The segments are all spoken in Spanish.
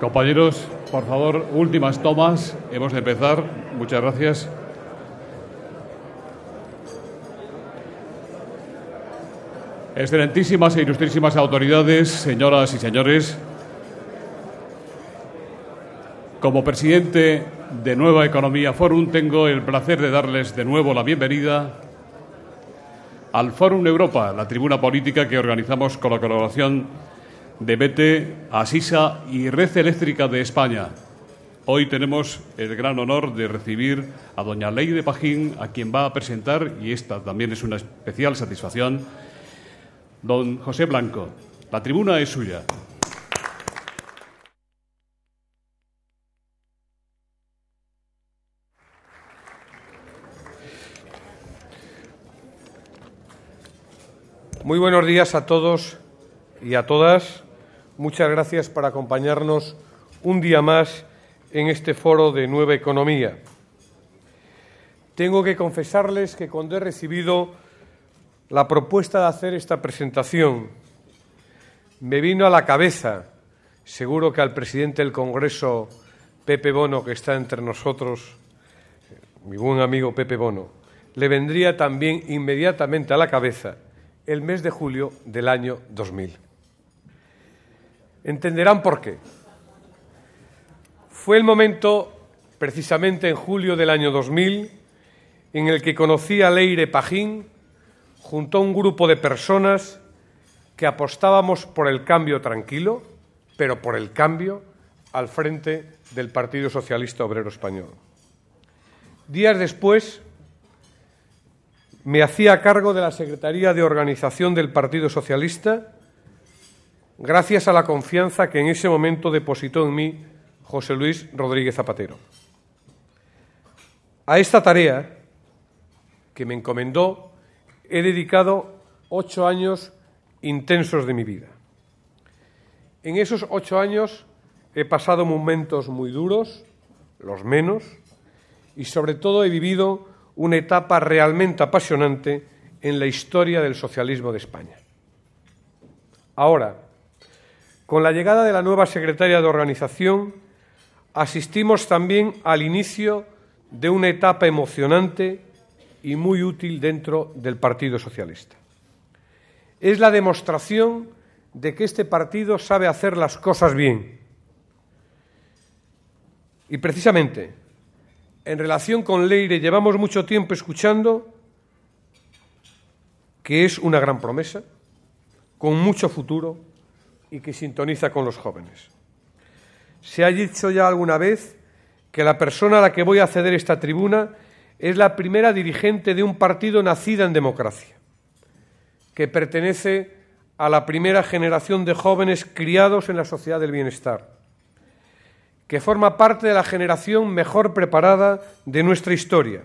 Compañeros, por favor, últimas tomas. Hemos de empezar. Muchas gracias. Excelentísimas e ilustrísimas autoridades, señoras y señores, como presidente de Nueva Economía Forum, tengo el placer de darles de nuevo la bienvenida al Fórum Europa, la tribuna política que organizamos con la colaboración de BT, Asisa y Red Eléctrica de España. Hoy tenemos el gran honor de recibir a doña Leire Pagín, a quien va a presentar, y esta también es una especial satisfacción, don José Blanco. La tribuna es suya. Muy buenos días a todos y a todas. Muchas gracias por acompañarnos un día más en este foro de Nueva Economía. Tengo que confesarles que cuando he recibido la propuesta de hacer esta presentación, me vino a la cabeza, seguro que al presidente del Congreso, Pepe Bono, que está entre nosotros, mi buen amigo Pepe Bono, le vendría también inmediatamente a la cabeza el mes de julio del año 2000. Entenderán por qué. Fue el momento, precisamente en julio del año 2000, en el que conocí a Leire Pagín junto a un grupo de personas que apostábamos por el cambio tranquilo, pero por el cambio al frente del Partido Socialista Obrero Español. Días después, me hacía cargo de la Secretaría de Organización del Partido Socialista, gracias a la confianza que en ese momento depositó en mí José Luis Rodríguez Zapatero. A esta tarea que me encomendó he dedicado 8 años intensos de mi vida. En esos 8 años he pasado momentos muy duros, los menos, y sobre todo he vivido una etapa realmente apasionante en la historia del socialismo de España. Ahora, con la llegada de la nueva secretaria de Organización, asistimos también al inicio de una etapa emocionante y muy útil dentro del Partido Socialista. Es la demostración de que este partido sabe hacer las cosas bien. Y precisamente, en relación con Leire, llevamos mucho tiempo escuchando que es una gran promesa, con mucho futuro y que sintoniza con los jóvenes. Se ha dicho ya alguna vez que la persona a la que voy a ceder esta tribuna es la primera dirigente de un partido nacida en democracia, que pertenece a la primera generación de jóvenes criados en la sociedad del bienestar, que forma parte de la generación mejor preparada de nuestra historia.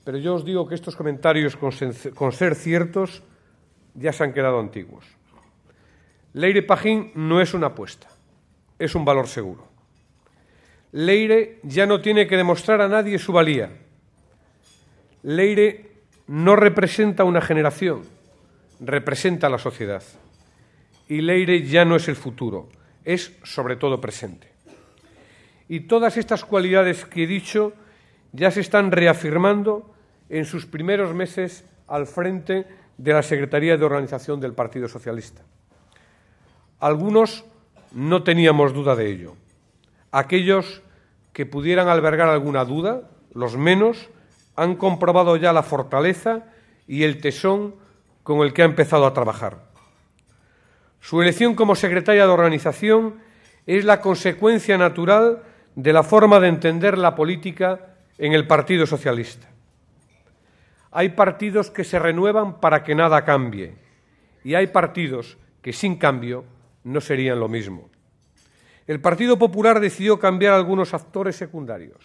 Pero yo os digo que estos comentarios, con ser ciertos, ya se han quedado antiguos. Leire Pagín no es una apuesta, es un valor seguro. Leire ya no tiene que demostrar a nadie su valía. Leire no representa una generación, representa a la sociedad. Y Leire ya no es el futuro, es sobre todo presente. Y todas estas cualidades que he dicho ya se están reafirmando en sus primeros meses al frente de la Secretaría de Organización del Partido Socialista. Algunos no teníamos duda de ello. Aquellos que pudieran albergar alguna duda, los menos, han comprobado ya la fortaleza y el tesón con el que ha empezado a trabajar. Su elección como secretaria de Organización es la consecuencia natural de la forma de entender la política en el Partido Socialista. Hay partidos que se renuevan para que nada cambie y hay partidos que sin cambio no serían lo mismo. El Partido Popular decidió cambiar algunos actores secundarios,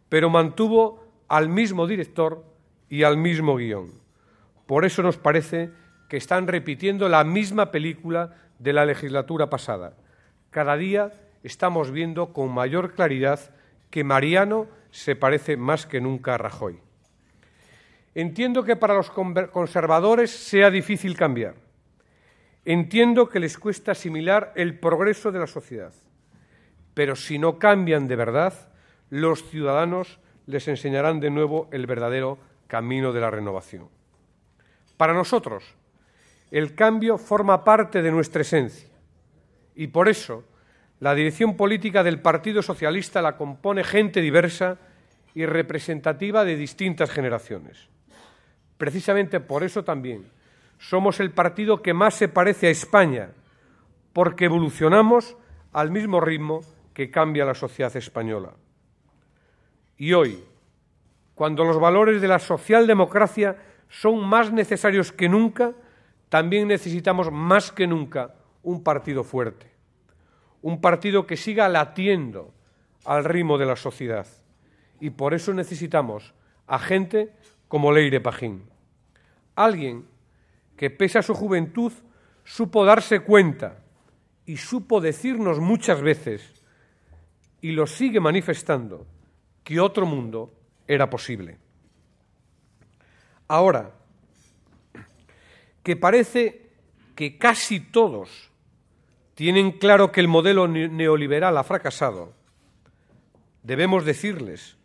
pero mantuvo al mismo director y al mismo guión. Por eso nos parece que están repitiendo la misma película de la legislatura pasada. Cada día estamos viendo con mayor claridad que Mariano se parece más que nunca a Rajoy. Entiendo que para los conservadores sea difícil cambiar. Entiendo que les cuesta asimilar el progreso de la sociedad, pero si no cambian de verdad, los ciudadanos les enseñarán de nuevo el verdadero camino de la renovación. Para nosotros, el cambio forma parte de nuestra esencia y por eso la dirección política del Partido Socialista la compone gente diversa y representativa de distintas generaciones. Precisamente por eso también somos el partido que más se parece a España, porque evolucionamos al mismo ritmo que cambia la sociedad española. Y hoy, cuando los valores de la socialdemocracia son más necesarios que nunca, también necesitamos más que nunca un partido fuerte, un partido que siga latiendo al ritmo de la sociedad. Y por eso necesitamos a gente como Leire Pagín, alguien que pese a su juventud supo darse cuenta y supo decirnos muchas veces, y lo sigue manifestando, que otro mundo era posible. Ahora, que parece que casi todos tienen claro que el modelo neoliberal ha fracasado, debemos decirles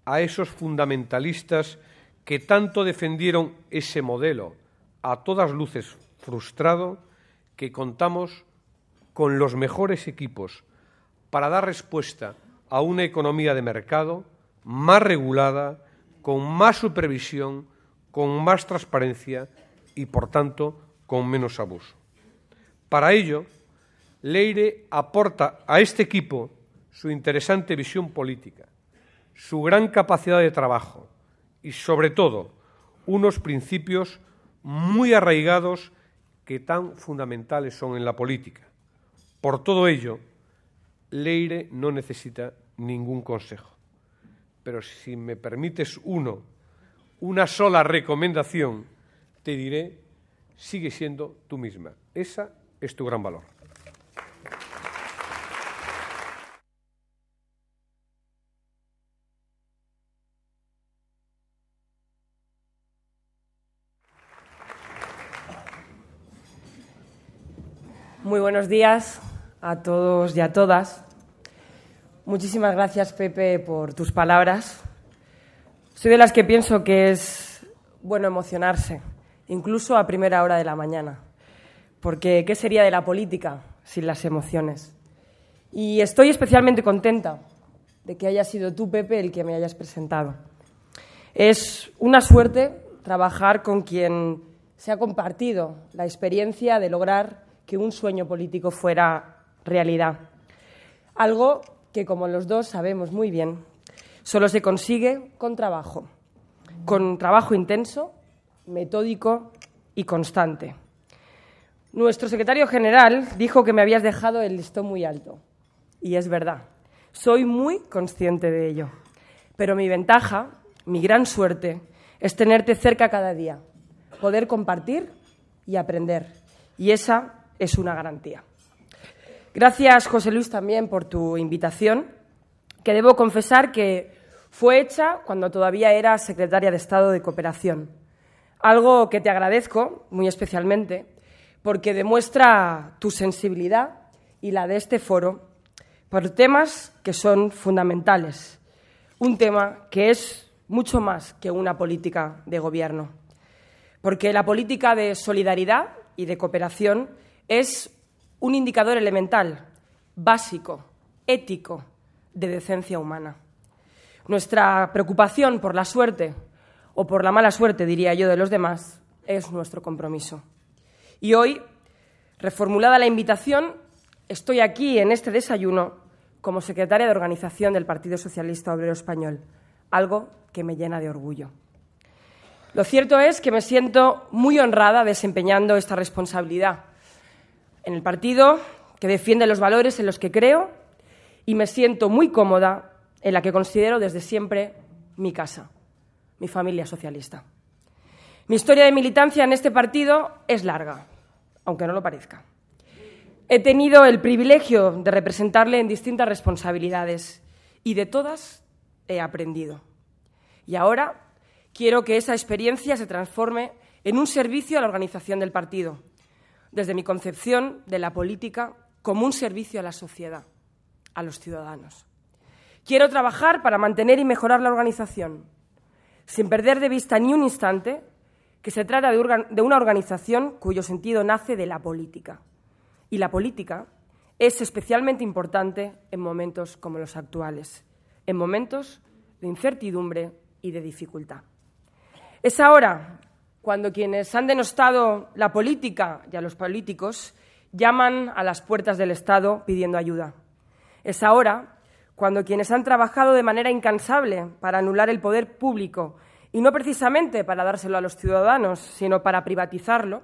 a esos fundamentalistas que tanto defendieron ese modelo, a todas luces frustrado, que contamos con los mejores equipos para dar respuesta a una economía de mercado más regulada, con más supervisión, con más transparencia y, por tanto, con menos abuso. Para ello, Leire aporta a este equipo su interesante visión política, su gran capacidad de trabajo y, sobre todo, unos principios muy arraigados que tan fundamentales son en la política. Por todo ello, Leire no necesita ningún consejo. Pero si me permites una sola recomendación, te diré, sigue siendo tú misma. Esa es tu gran valor. Muy buenos días a todos y a todas. Muchísimas gracias, Pepe, por tus palabras. Soy de las que pienso que es bueno emocionarse, incluso a primera hora de la mañana, porque ¿qué sería de la política sin las emociones? Y estoy especialmente contenta de que haya sido tú, Pepe, el que me hayas presentado. Es una suerte trabajar con quien se ha compartido la experiencia de lograr que un sueño político fuera realidad. Algo que, como los dos sabemos muy bien, solo se consigue con trabajo intenso, metódico y constante. Nuestro secretario general dijo que me habías dejado el listón muy alto. Y es verdad, soy muy consciente de ello. Pero mi ventaja, mi gran suerte, es tenerte cerca cada día, poder compartir y aprender. Y esa es una garantía. Gracias, José Luis, también por tu invitación, que debo confesar que fue hecha cuando todavía era secretaria de Estado de Cooperación. Algo que te agradezco muy especialmente porque demuestra tu sensibilidad y la de este foro por temas que son fundamentales. Un tema que es mucho más que una política de gobierno. Porque la política de solidaridad y de cooperación es un indicador elemental, básico, ético, de decencia humana. Nuestra preocupación por la suerte, o por la mala suerte, diría yo, de los demás, es nuestro compromiso. Y hoy, reformulada la invitación, estoy aquí en este desayuno como secretaria de organización del Partido Socialista Obrero Español, algo que me llena de orgullo. Lo cierto es que me siento muy honrada desempeñando esta responsabilidad en el partido que defiende los valores en los que creo y me siento muy cómoda en la que considero desde siempre mi casa, mi familia socialista. Mi historia de militancia en este partido es larga, aunque no lo parezca. He tenido el privilegio de representarle en distintas responsabilidades y de todas he aprendido. Y ahora quiero que esa experiencia se transforme en un servicio a la organización del partido, desde mi concepción de la política como un servicio a la sociedad, a los ciudadanos. Quiero trabajar para mantener y mejorar la organización, sin perder de vista ni un instante que se trata de una organización cuyo sentido nace de la política. Y la política es especialmente importante en momentos como los actuales, en momentos de incertidumbre y de dificultad. Es ahora cuando quienes han denostado la política y a los políticos llaman a las puertas del Estado pidiendo ayuda. Es ahora cuando quienes han trabajado de manera incansable para anular el poder público, y no precisamente para dárselo a los ciudadanos, sino para privatizarlo,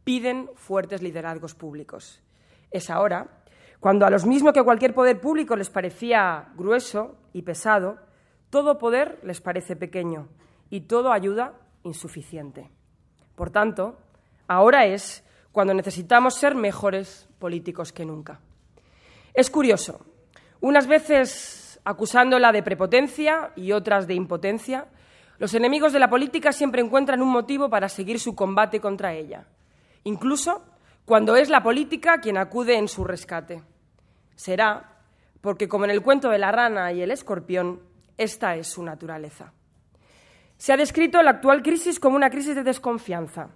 piden fuertes liderazgos públicos. Es ahora cuando a los mismos que cualquier poder público les parecía grueso y pesado, todo poder les parece pequeño y toda ayuda insuficiente. Por tanto, ahora es cuando necesitamos ser mejores políticos que nunca. Es curioso, unas veces acusándola de prepotencia y otras de impotencia, los enemigos de la política siempre encuentran un motivo para seguir su combate contra ella, incluso cuando es la política quien acude en su rescate. Será porque, como en el cuento de la rana y el escorpión, esta es su naturaleza. Se ha descrito la actual crisis como una crisis de desconfianza.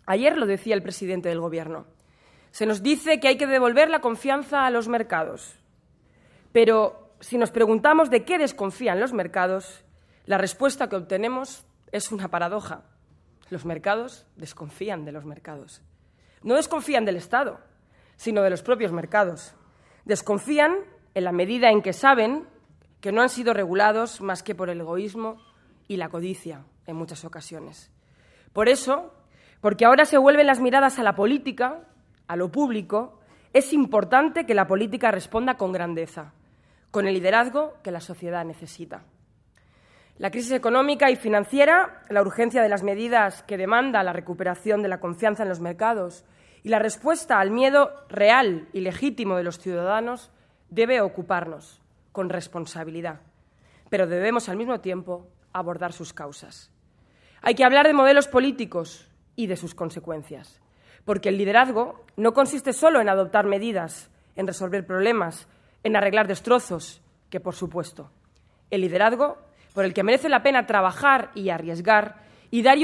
Ayer lo decía el presidente del Gobierno. Se nos dice que hay que devolver la confianza a los mercados. Pero si nos preguntamos de qué desconfían los mercados, la respuesta que obtenemos es una paradoja. Los mercados desconfían de los mercados. No desconfían del Estado, sino de los propios mercados. Desconfían en la medida en que saben que no han sido regulados más que por el egoísmo y la codicia en muchas ocasiones. Por eso, porque ahora se vuelven las miradas a la política, a lo público, es importante que la política responda con grandeza, con el liderazgo que la sociedad necesita. La crisis económica y financiera, la urgencia de las medidas que demanda la recuperación de la confianza en los mercados y la respuesta al miedo real y legítimo de los ciudadanos debe ocuparnos con responsabilidad, pero debemos al mismo tiempo abordar sus causas. Hay que hablar de modelos políticos y de sus consecuencias, porque el liderazgo no consiste solo en adoptar medidas, en resolver problemas, en arreglar destrozos, que por supuesto. El liderazgo, por el que merece la pena trabajar y arriesgar y dar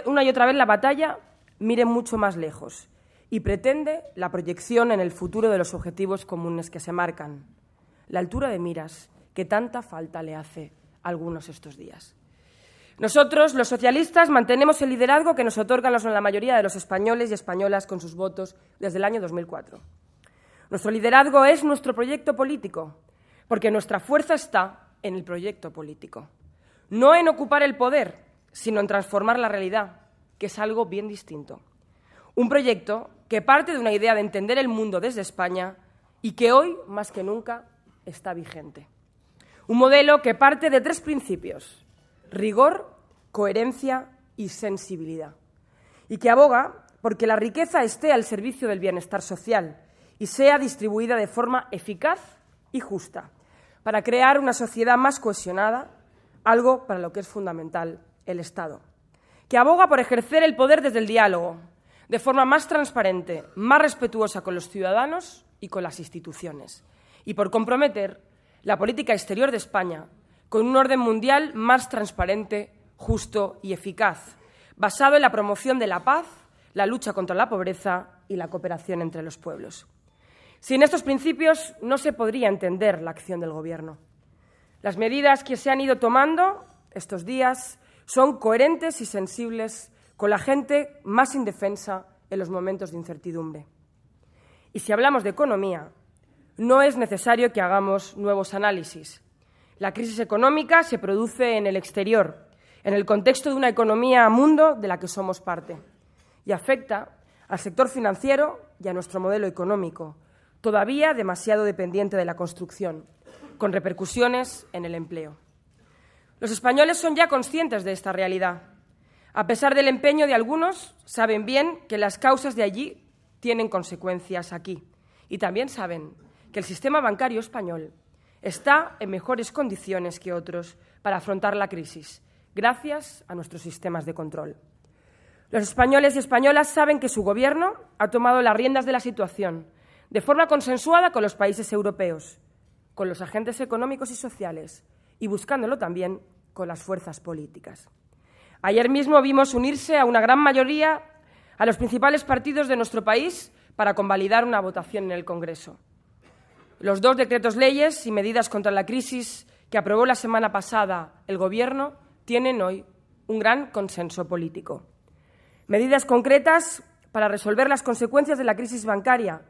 una y otra vez la batalla, mire mucho más lejos y pretende la proyección en el futuro de los objetivos comunes que se marcan, la altura de miras que tanta falta le hace a algunos estos días. Nosotros, los socialistas, mantenemos el liderazgo que nos otorgan la mayoría de los españoles y españolas con sus votos desde el año 2004. Nuestro liderazgo es nuestro proyecto político, porque nuestra fuerza está en el proyecto político. No en ocupar el poder, sino en transformar la realidad, que es algo bien distinto. Un proyecto que parte de una idea de entender el mundo desde España y que hoy, más que nunca, está vigente. Un modelo que parte de 3 principios: rigor, coherencia y sensibilidad, y que aboga porque la riqueza esté al servicio del bienestar social y sea distribuida de forma eficaz y justa, para crear una sociedad más cohesionada, algo para lo que es fundamental el Estado, que aboga por ejercer el poder desde el diálogo, de forma más transparente, más respetuosa con los ciudadanos y con las instituciones, y por comprometer la política exterior de España con un orden mundial más transparente, justo y eficaz, basado en la promoción de la paz, la lucha contra la pobreza y la cooperación entre los pueblos. Sin estos principios no se podría entender la acción del Gobierno. Las medidas que se han ido tomando estos días son coherentes y sensibles con la gente más indefensa en los momentos de incertidumbre. Y si hablamos de economía, no es necesario que hagamos nuevos análisis. La crisis económica se produce en el exterior, en el contexto de una economía mundo de la que somos parte, y afecta al sector financiero y a nuestro modelo económico, todavía demasiado dependiente de la construcción, con repercusiones en el empleo. Los españoles son ya conscientes de esta realidad. A pesar del empeño de algunos, saben bien que las causas de allí tienen consecuencias aquí. Y también saben que el sistema bancario español está en mejores condiciones que otros para afrontar la crisis, gracias a nuestros sistemas de control. Los españoles y españolas saben que su Gobierno ha tomado las riendas de la situación, de forma consensuada con los países europeos, con los agentes económicos y sociales, y buscándolo también con las fuerzas políticas. Ayer mismo vimos unirse a una gran mayoría a los principales partidos de nuestro país para convalidar una votación en el Congreso. Los 2 decretos leyes y medidas contra la crisis que aprobó la semana pasada el Gobierno tienen hoy un gran consenso político. Medidas concretas para resolver las consecuencias de la crisis bancaria,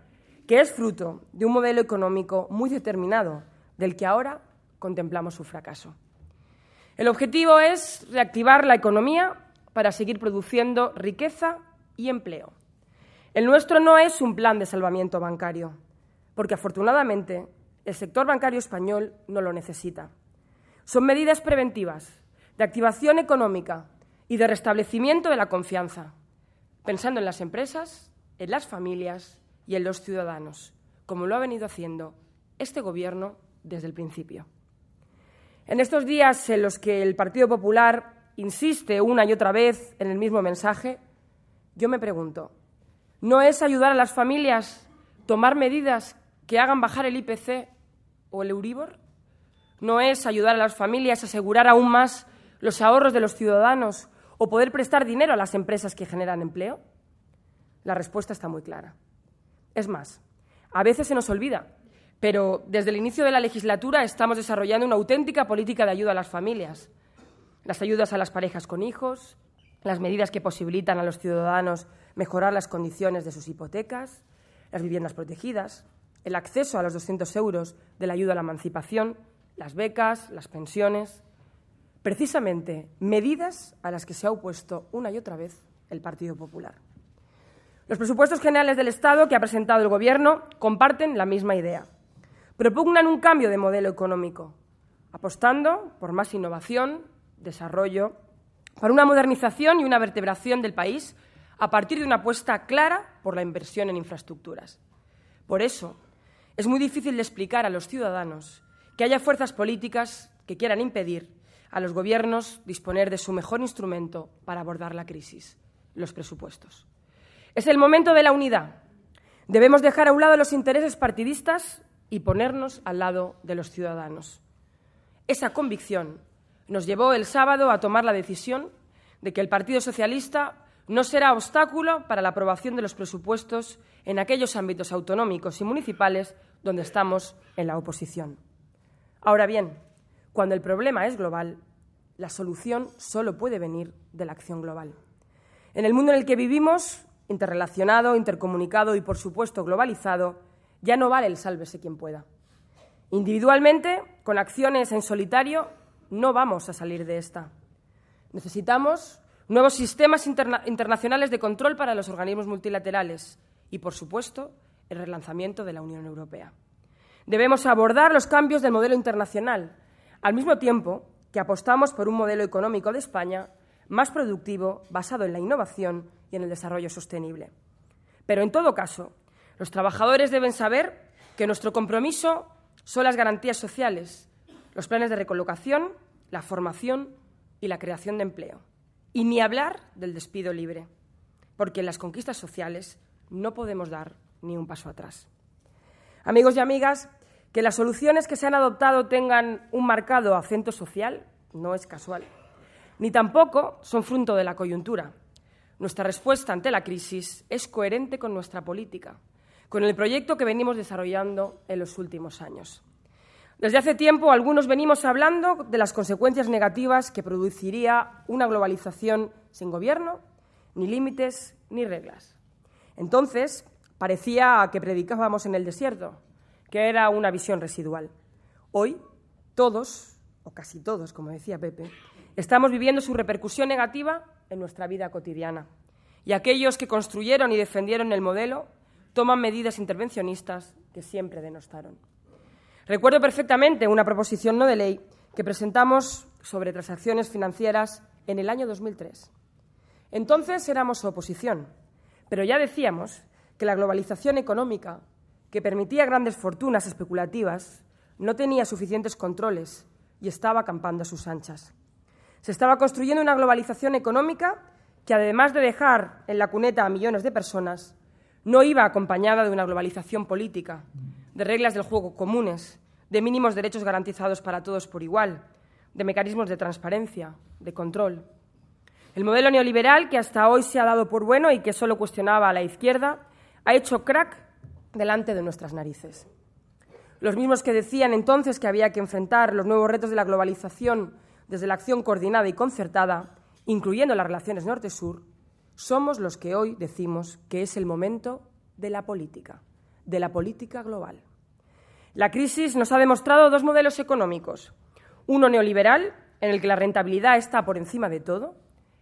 que es fruto de un modelo económico muy determinado, del que ahora contemplamos su fracaso. El objetivo es reactivar la economía para seguir produciendo riqueza y empleo. El nuestro no es un plan de salvamiento bancario, porque afortunadamente el sector bancario español no lo necesita. Son medidas preventivas, de activación económica y de restablecimiento de la confianza, pensando en las empresas, en las familias y en los ciudadanos, como lo ha venido haciendo este Gobierno desde el principio. En estos días en los que el Partido Popular insiste una y otra vez en el mismo mensaje, yo me pregunto, ¿no es ayudar a las familias tomar medidas que hagan bajar el IPC o el Euribor? ¿No es ayudar a las familias a asegurar aún más los ahorros de los ciudadanos o poder prestar dinero a las empresas que generan empleo? La respuesta está muy clara. Es más, a veces se nos olvida, pero desde el inicio de la legislatura estamos desarrollando una auténtica política de ayuda a las familias. Las ayudas a las parejas con hijos, las medidas que posibilitan a los ciudadanos mejorar las condiciones de sus hipotecas, las viviendas protegidas, el acceso a los 200 euros de la ayuda a la emancipación, las becas, las pensiones. Precisamente medidas a las que se ha opuesto una y otra vez el Partido Popular. Los presupuestos generales del Estado que ha presentado el Gobierno comparten la misma idea. Propugnan un cambio de modelo económico, apostando por más innovación, desarrollo, por una modernización y una vertebración del país a partir de una apuesta clara por la inversión en infraestructuras. Por eso, es muy difícil de explicar a los ciudadanos que haya fuerzas políticas que quieran impedir a los gobiernos disponer de su mejor instrumento para abordar la crisis, los presupuestos. Es el momento de la unidad. Debemos dejar a un lado los intereses partidistas y ponernos al lado de los ciudadanos. Esa convicción nos llevó el sábado a tomar la decisión de que el Partido Socialista no será obstáculo para la aprobación de los presupuestos en aquellos ámbitos autonómicos y municipales donde estamos en la oposición. Ahora bien, cuando el problema es global, la solución solo puede venir de la acción global. En el mundo en el que vivimos, interrelacionado, intercomunicado y, por supuesto, globalizado, ya no vale el sálvese quien pueda. Individualmente, con acciones en solitario, no vamos a salir de esta. Necesitamos nuevos sistemas internacionales de control para los organismos multilaterales y, por supuesto, el relanzamiento de la Unión Europea. Debemos abordar los cambios del modelo internacional, al mismo tiempo que apostamos por un modelo económico de España más productivo, basado en la innovación y en el desarrollo sostenible. Pero, en todo caso, los trabajadores deben saber que nuestro compromiso son las garantías sociales, los planes de recolocación, la formación y la creación de empleo. Y ni hablar del despido libre, porque en las conquistas sociales no podemos dar ni un paso atrás. Amigos y amigas, que las soluciones que se han adoptado tengan un marcado acento social no es casual, ni tampoco son fruto de la coyuntura. Nuestra respuesta ante la crisis es coherente con nuestra política, con el proyecto que venimos desarrollando en los últimos años. Desde hace tiempo, algunos venimos hablando de las consecuencias negativas que produciría una globalización sin gobierno, ni límites, ni reglas. Entonces, parecía que predicábamos en el desierto, que era una visión residual. Hoy, todos, o casi todos, como decía Pepe, estamos viviendo su repercusión negativa en nuestra vida cotidiana. Y aquellos que construyeron y defendieron el modelo toman medidas intervencionistas que siempre denostaron. Recuerdo perfectamente una proposición no de ley que presentamos sobre transacciones financieras en el año 2003. Entonces éramos oposición, pero ya decíamos que la globalización económica, que permitía grandes fortunas especulativas, no tenía suficientes controles y estaba acampando a sus anchas. Se estaba construyendo una globalización económica que además de dejar en la cuneta a millones de personas, no iba acompañada de una globalización política, de reglas del juego comunes, de mínimos derechos garantizados para todos por igual, de mecanismos de transparencia, de control. El modelo neoliberal, que hasta hoy se ha dado por bueno y que solo cuestionaba a la izquierda, ha hecho crack delante de nuestras narices. Los mismos que decían entonces que había que enfrentar los nuevos retos de la globalización desde la acción coordinada y concertada, incluyendo las relaciones norte-sur, somos los que hoy decimos que es el momento de la política global. La crisis nos ha demostrado dos modelos económicos, uno neoliberal, en el que la rentabilidad está por encima de todo,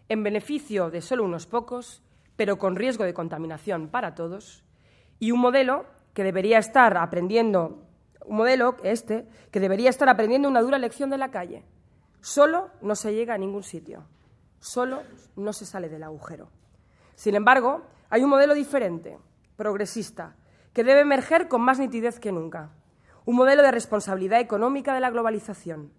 en beneficio de solo unos pocos, pero con riesgo de contaminación para todos, y un modelo que debería estar aprendiendo una dura lección de la calle. Solo no se llega a ningún sitio, solo no se sale del agujero. Sin embargo, hay un modelo diferente, progresista, que debe emerger con más nitidez que nunca. Un modelo de responsabilidad económica de la globalización,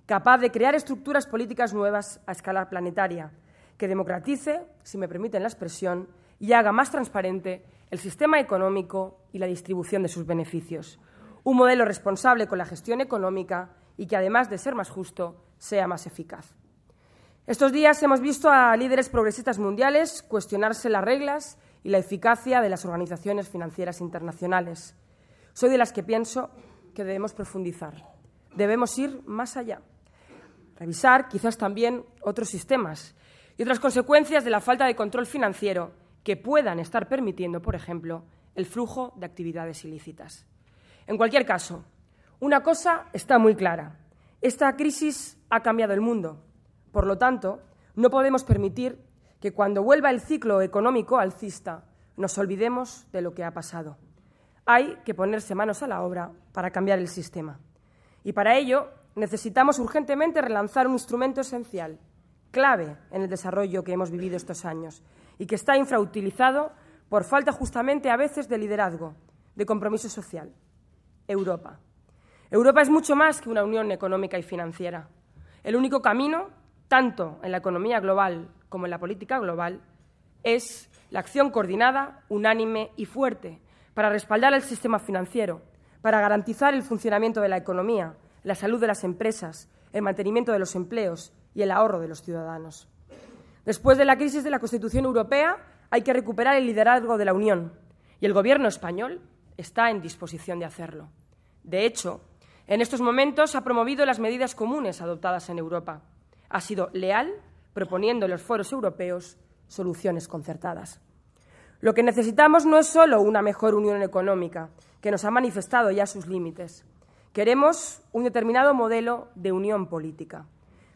capaz de crear estructuras políticas nuevas a escala planetaria, que democratice, si me permiten la expresión, y haga más transparente el sistema económico y la distribución de sus beneficios. Un modelo responsable con la gestión económica y que, además de ser más justo, sea más eficaz. Estos días hemos visto a líderes progresistas mundiales cuestionarse las reglas y la eficacia de las organizaciones financieras internacionales. Soy de las que pienso que debemos profundizar, debemos ir más allá, revisar quizás también otros sistemas y otras consecuencias de la falta de control financiero que puedan estar permitiendo, por ejemplo, el flujo de actividades ilícitas. En cualquier caso, una cosa está muy clara. Esta crisis ha cambiado el mundo. Por lo tanto, no podemos permitir que cuando vuelva el ciclo económico alcista nos olvidemos de lo que ha pasado. Hay que ponerse manos a la obra para cambiar el sistema. Y para ello necesitamos urgentemente relanzar un instrumento esencial, clave en el desarrollo que hemos vivido estos años y que está infrautilizado por falta justamente a veces de liderazgo, de compromiso social. Europa. Europa es mucho más que una unión económica y financiera. El único camino, tanto en la economía global como en la política global, es la acción coordinada, unánime y fuerte para respaldar el sistema financiero, para garantizar el funcionamiento de la economía, la salud de las empresas, el mantenimiento de los empleos y el ahorro de los ciudadanos. Después de la crisis de la Constitución Europea, hay que recuperar el liderazgo de la Unión y el Gobierno español está en disposición de hacerlo. De hecho, en estos momentos ha promovido las medidas comunes adoptadas en Europa. Ha sido leal, proponiendo en los foros europeos soluciones concertadas. Lo que necesitamos no es solo una mejor unión económica, que nos ha manifestado ya sus límites. Queremos un determinado modelo de unión política,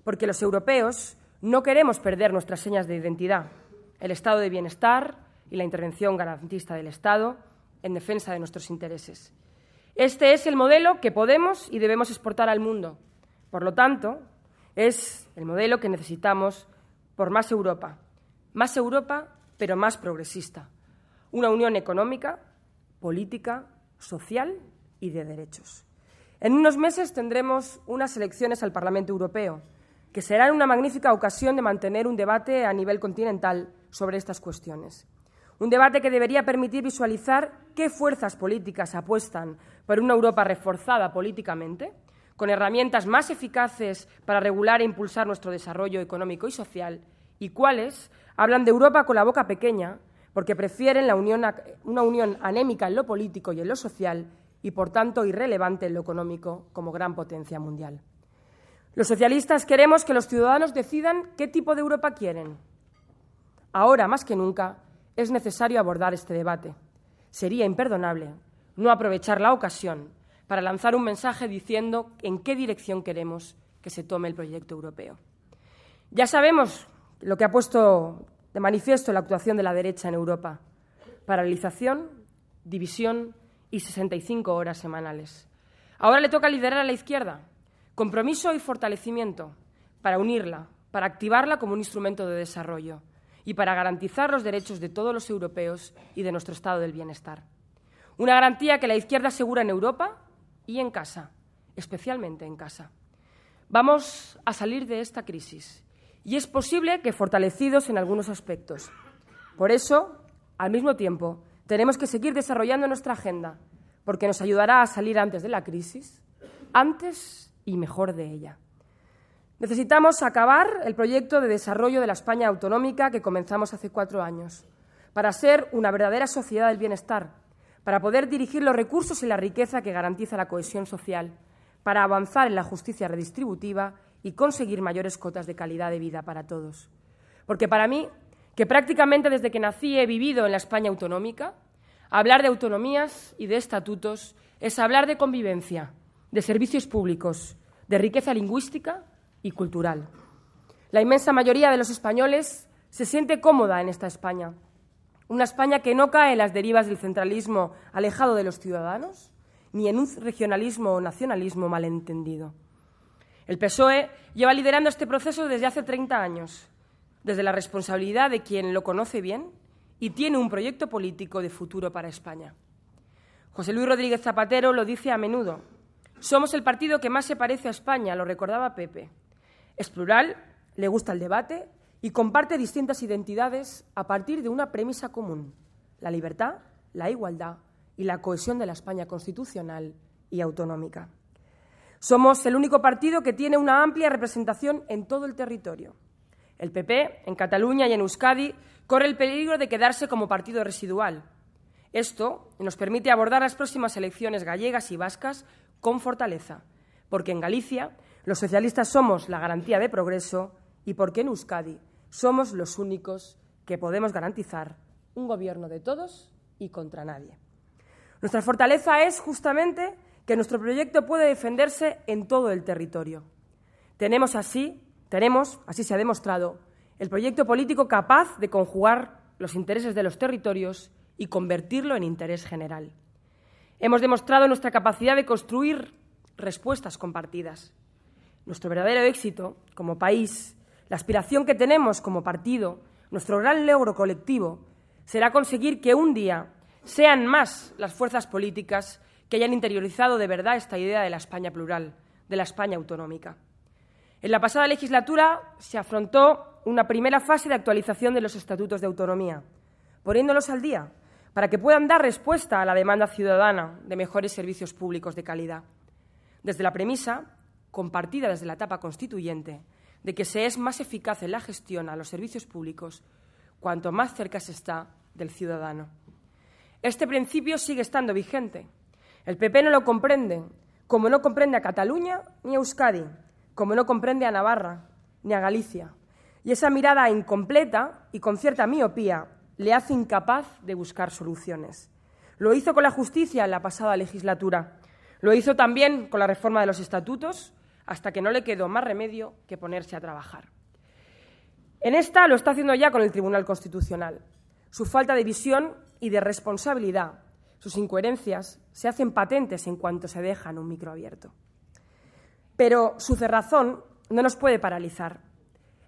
porque los europeos no queremos perder nuestras señas de identidad, el estado de bienestar y la intervención garantista del Estado en defensa de nuestros intereses. Este es el modelo que podemos y debemos exportar al mundo. Por lo tanto, es el modelo que necesitamos por más Europa, pero más progresista. Una unión económica, política, social y de derechos. En unos meses tendremos unas elecciones al Parlamento Europeo, que serán una magnífica ocasión de mantener un debate a nivel continental sobre estas cuestiones. Un debate que debería permitir visualizar qué fuerzas políticas apuestan por una Europa reforzada políticamente, con herramientas más eficaces para regular e impulsar nuestro desarrollo económico y social, y cuáles hablan de Europa con la boca pequeña porque prefieren una unión anémica en lo político y en lo social y, por tanto, irrelevante en lo económico como gran potencia mundial. Los socialistas queremos que los ciudadanos decidan qué tipo de Europa quieren. Ahora, más que nunca, es necesario abordar este debate. Sería imperdonable no aprovechar la ocasión para lanzar un mensaje diciendo en qué dirección queremos que se tome el proyecto europeo. Ya sabemos lo que ha puesto de manifiesto la actuación de la derecha en Europa: paralización, división y 65 horas semanales. Ahora le toca liderar a la izquierda, compromiso y fortalecimiento para unirla, para activarla como un instrumento de desarrollo y para garantizar los derechos de todos los europeos y de nuestro estado del bienestar. Una garantía que la izquierda asegura en Europa y en casa, especialmente en casa. Vamos a salir de esta crisis y es posible que fortalecidos en algunos aspectos. Por eso, al mismo tiempo, tenemos que seguir desarrollando nuestra agenda, porque nos ayudará a salir antes de la crisis, antes y mejor de ella. Necesitamos acabar el proyecto de desarrollo de la España autonómica que comenzamos hace 4 años, para ser una verdadera sociedad del bienestar, para poder dirigir los recursos y la riqueza que garantiza la cohesión social, para avanzar en la justicia redistributiva y conseguir mayores cotas de calidad de vida para todos. Porque para mí, que prácticamente desde que nací he vivido en la España autonómica, hablar de autonomías y de estatutos es hablar de convivencia, de servicios públicos, de riqueza lingüística y cultural. La inmensa mayoría de los españoles se siente cómoda en esta España, una España que no cae en las derivas del centralismo alejado de los ciudadanos, ni en un regionalismo o nacionalismo malentendido. El PSOE lleva liderando este proceso desde hace 30 años, desde la responsabilidad de quien lo conoce bien y tiene un proyecto político de futuro para España. José Luis Rodríguez Zapatero lo dice a menudo: somos el partido que más se parece a España, lo recordaba Pepe. Es plural, le gusta el debate y comparte distintas identidades a partir de una premisa común: la libertad, la igualdad y la cohesión de la España constitucional y autonómica. Somos el único partido que tiene una amplia representación en todo el territorio. El PP, en Cataluña y en Euskadi, corre el peligro de quedarse como partido residual. Esto nos permite abordar las próximas elecciones gallegas y vascas con fortaleza, porque en Galicia los socialistas somos la garantía de progreso y porque en Euskadi somos los únicos que podemos garantizar un gobierno de todos y contra nadie. Nuestra fortaleza es justamente que nuestro proyecto puede defenderse en todo el territorio. Tenemos, así se ha demostrado, el proyecto político capaz de conjugar los intereses de los territorios y convertirlo en interés general. Hemos demostrado nuestra capacidad de construir respuestas compartidas. Nuestro verdadero éxito como país, la aspiración que tenemos como partido, nuestro gran logro colectivo, será conseguir que un día sean más las fuerzas políticas que hayan interiorizado de verdad esta idea de la España plural, de la España autonómica. En la pasada legislatura se afrontó una primera fase de actualización de los estatutos de autonomía, poniéndolos al día para que puedan dar respuesta a la demanda ciudadana de mejores servicios públicos de calidad, desde la premisa, compartida desde la etapa constituyente, de que se es más eficaz en la gestión a los servicios públicos cuanto más cerca se está del ciudadano. Este principio sigue estando vigente. El PP no lo comprende, como no comprende a Cataluña ni a Euskadi, como no comprende a Navarra ni a Galicia. Y esa mirada incompleta y con cierta miopía le hace incapaz de buscar soluciones. Lo hizo con la justicia en la pasada legislatura. Lo hizo también con la reforma de los estatutos, hasta que no le quedó más remedio que ponerse a trabajar. En esta lo está haciendo ya con el Tribunal Constitucional. Su falta de visión y de responsabilidad, sus incoherencias, se hacen patentes en cuanto se dejan un micro abierto. Pero su cerrazón no nos puede paralizar.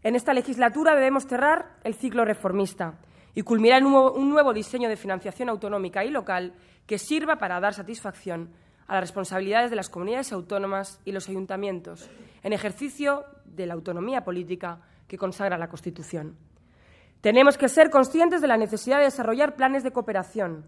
En esta legislatura debemos cerrar el ciclo reformista y culminar un nuevo diseño de financiación autonómica y local que sirva para dar satisfacción a las responsabilidades de las comunidades autónomas y los ayuntamientos en ejercicio de la autonomía política que consagra la Constitución. Tenemos que ser conscientes de la necesidad de desarrollar planes de cooperación,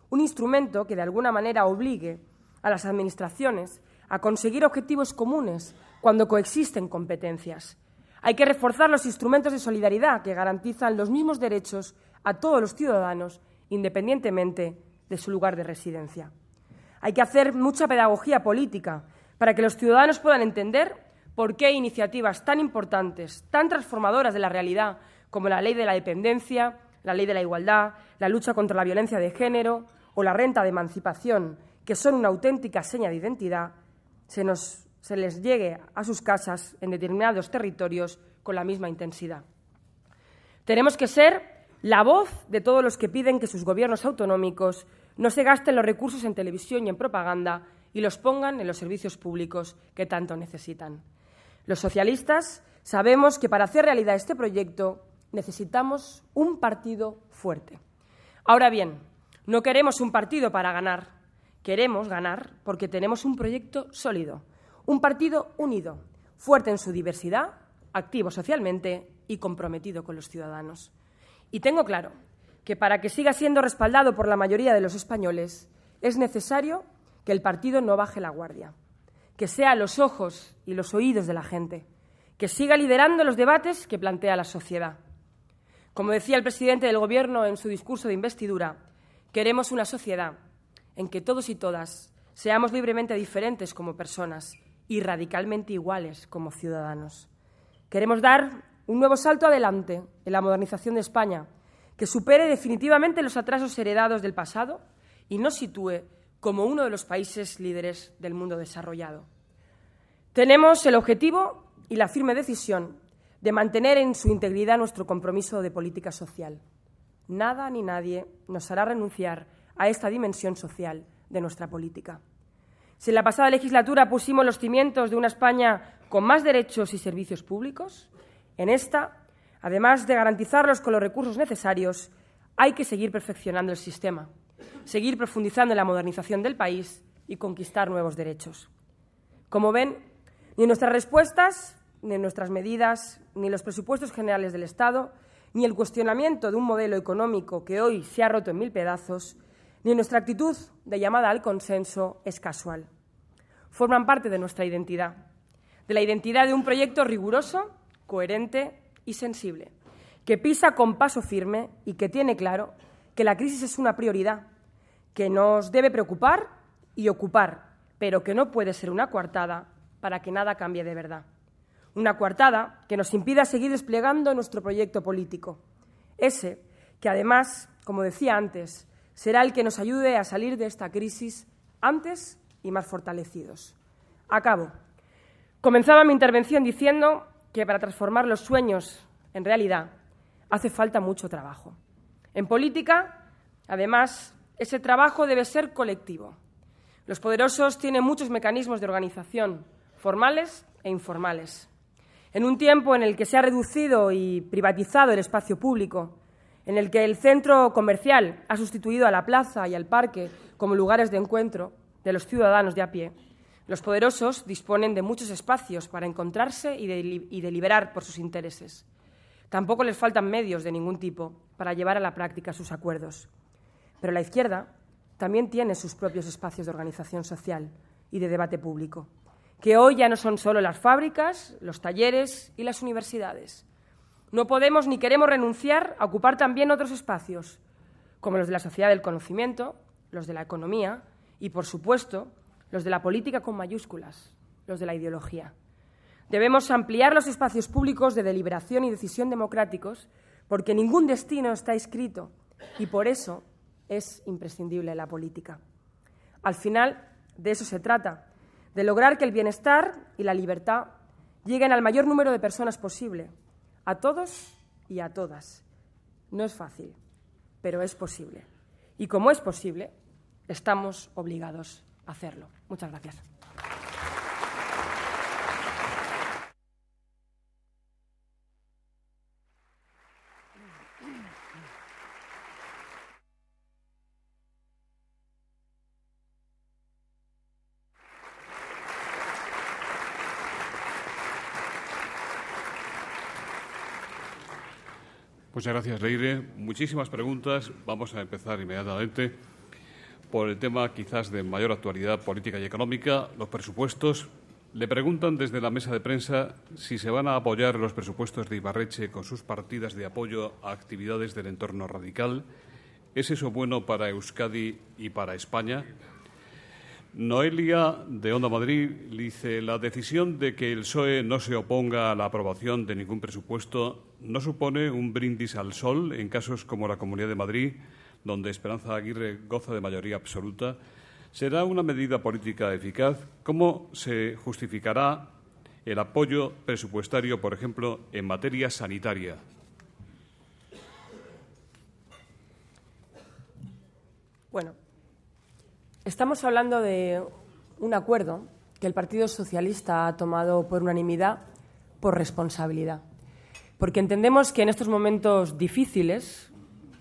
un instrumento que de alguna manera obligue a las administraciones a conseguir objetivos comunes cuando coexisten competencias. Hay que reforzar los instrumentos de solidaridad que garantizan los mismos derechos a todos los ciudadanos, independientemente de su lugar de residencia. Hay que hacer mucha pedagogía política para que los ciudadanos puedan entender por qué iniciativas tan importantes, tan transformadoras de la realidad, como la ley de la dependencia, la ley de la igualdad, la lucha contra la violencia de género o la renta de emancipación, que son una auténtica seña de identidad, se les llegue a sus casas en determinados territorios con la misma intensidad. Tenemos que ser la voz de todos los que piden que sus gobiernos autonómicos no se gasten los recursos en televisión y en propaganda y los pongan en los servicios públicos que tanto necesitan. Los socialistas sabemos que para hacer realidad este proyecto necesitamos un partido fuerte. Ahora bien, no queremos un partido para ganar, queremos ganar porque tenemos un proyecto sólido, un partido unido, fuerte en su diversidad, activo socialmente y comprometido con los ciudadanos. Y tengo claro que para que siga siendo respaldado por la mayoría de los españoles es necesario que el partido no baje la guardia, que sea los ojos y los oídos de la gente, que siga liderando los debates que plantea la sociedad. Como decía el presidente del Gobierno en su discurso de investidura, queremos una sociedad en que todos y todas seamos libremente diferentes como personas y radicalmente iguales como ciudadanos. Queremos dar un nuevo salto adelante en la modernización de España, que supere definitivamente los atrasos heredados del pasado y nos sitúe como uno de los países líderes del mundo desarrollado. Tenemos el objetivo y la firme decisión de mantener en su integridad nuestro compromiso de política social. Nada ni nadie nos hará renunciar a esta dimensión social de nuestra política. Si en la pasada legislatura pusimos los cimientos de una España con más derechos y servicios públicos, en esta, además de garantizarlos con los recursos necesarios, hay que seguir perfeccionando el sistema, seguir profundizando en la modernización del país y conquistar nuevos derechos. Como ven, ni nuestras respuestas, ni nuestras medidas, ni los presupuestos generales del Estado, ni el cuestionamiento de un modelo económico que hoy se ha roto en 1000 pedazos, ni nuestra actitud de llamada al consenso es casual. Forman parte de nuestra identidad, de la identidad de un proyecto riguroso, coherente y sensible, que pisa con paso firme y que tiene claro que la crisis es una prioridad, que nos debe preocupar y ocupar, pero que no puede ser una coartada para que nada cambie de verdad. Una coartada que nos impida seguir desplegando nuestro proyecto político. Ese que, además, como decía antes, será el que nos ayude a salir de esta crisis antes y más fortalecidos. Acabo. Comenzaba mi intervención diciendo que para transformar los sueños en realidad hace falta mucho trabajo. En política, además, ese trabajo debe ser colectivo. Los poderosos tienen muchos mecanismos de organización, formales e informales. En un tiempo en el que se ha reducido y privatizado el espacio público, en el que el centro comercial ha sustituido a la plaza y al parque como lugares de encuentro de los ciudadanos de a pie, los poderosos disponen de muchos espacios para encontrarse y deliberar por sus intereses. Tampoco les faltan medios de ningún tipo para llevar a la práctica sus acuerdos. Pero la izquierda también tiene sus propios espacios de organización social y de debate público, que hoy ya no son solo las fábricas, los talleres y las universidades. No podemos ni queremos renunciar a ocupar también otros espacios, como los de la sociedad del conocimiento, los de la economía y, por supuesto, los de la política con mayúsculas, los de la ideología. Debemos ampliar los espacios públicos de deliberación y decisión democráticos porque ningún destino está escrito y por eso es imprescindible la política. Al final, de eso se trata, de lograr que el bienestar y la libertad lleguen al mayor número de personas posible, a todos y a todas. No es fácil, pero es posible. Y como es posible, estamos obligados a hacerlo. Muchas gracias. Muchas gracias, Leire. Muchísimas preguntas. Vamos a empezar inmediatamente por el tema quizás de mayor actualidad política y económica, los presupuestos. Le preguntan desde la mesa de prensa si se van a apoyar los presupuestos de Ibarretxe con sus partidas de apoyo a actividades del entorno radical. ¿Es eso bueno para Euskadi y para España? Noelia, de Onda Madrid, dice: la decisión de que el PSOE no se oponga a la aprobación de ningún presupuesto no supone un brindis al sol en casos como la Comunidad de Madrid, donde Esperanza Aguirre goza de mayoría absoluta. ¿Será una medida política eficaz? ¿Cómo se justificará el apoyo presupuestario, por ejemplo, en materia sanitaria? Bueno, estamos hablando de un acuerdo que el Partido Socialista ha tomado por unanimidad, por responsabilidad, porque entendemos que en estos momentos difíciles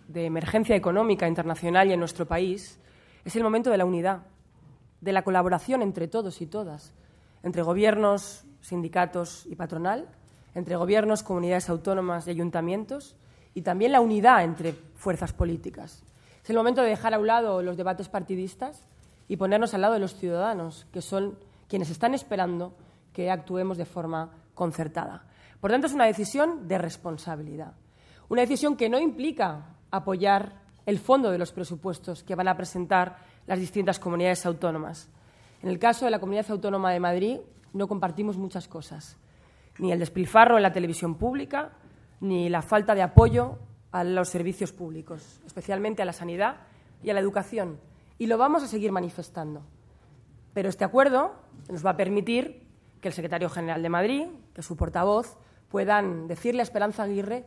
de emergencia económica internacional y en nuestro país es el momento de la unidad, de la colaboración entre todos y todas, entre gobiernos, sindicatos y patronal, entre gobiernos, comunidades autónomas y ayuntamientos, y también la unidad entre fuerzas políticas. Es el momento de dejar a un lado los debates partidistas y ponernos al lado de los ciudadanos, que son quienes están esperando que actuemos de forma concertada. Por tanto, es una decisión de responsabilidad. Una decisión que no implica apoyar el fondo de los presupuestos que van a presentar las distintas comunidades autónomas. En el caso de la Comunidad Autónoma de Madrid, no compartimos muchas cosas. Ni el despilfarro en la televisión pública, ni la falta de apoyo a los servicios públicos, especialmente a la sanidad y a la educación. Y lo vamos a seguir manifestando. Pero este acuerdo nos va a permitir que el secretario general de Madrid, que su portavoz, puedan decirle a Esperanza Aguirre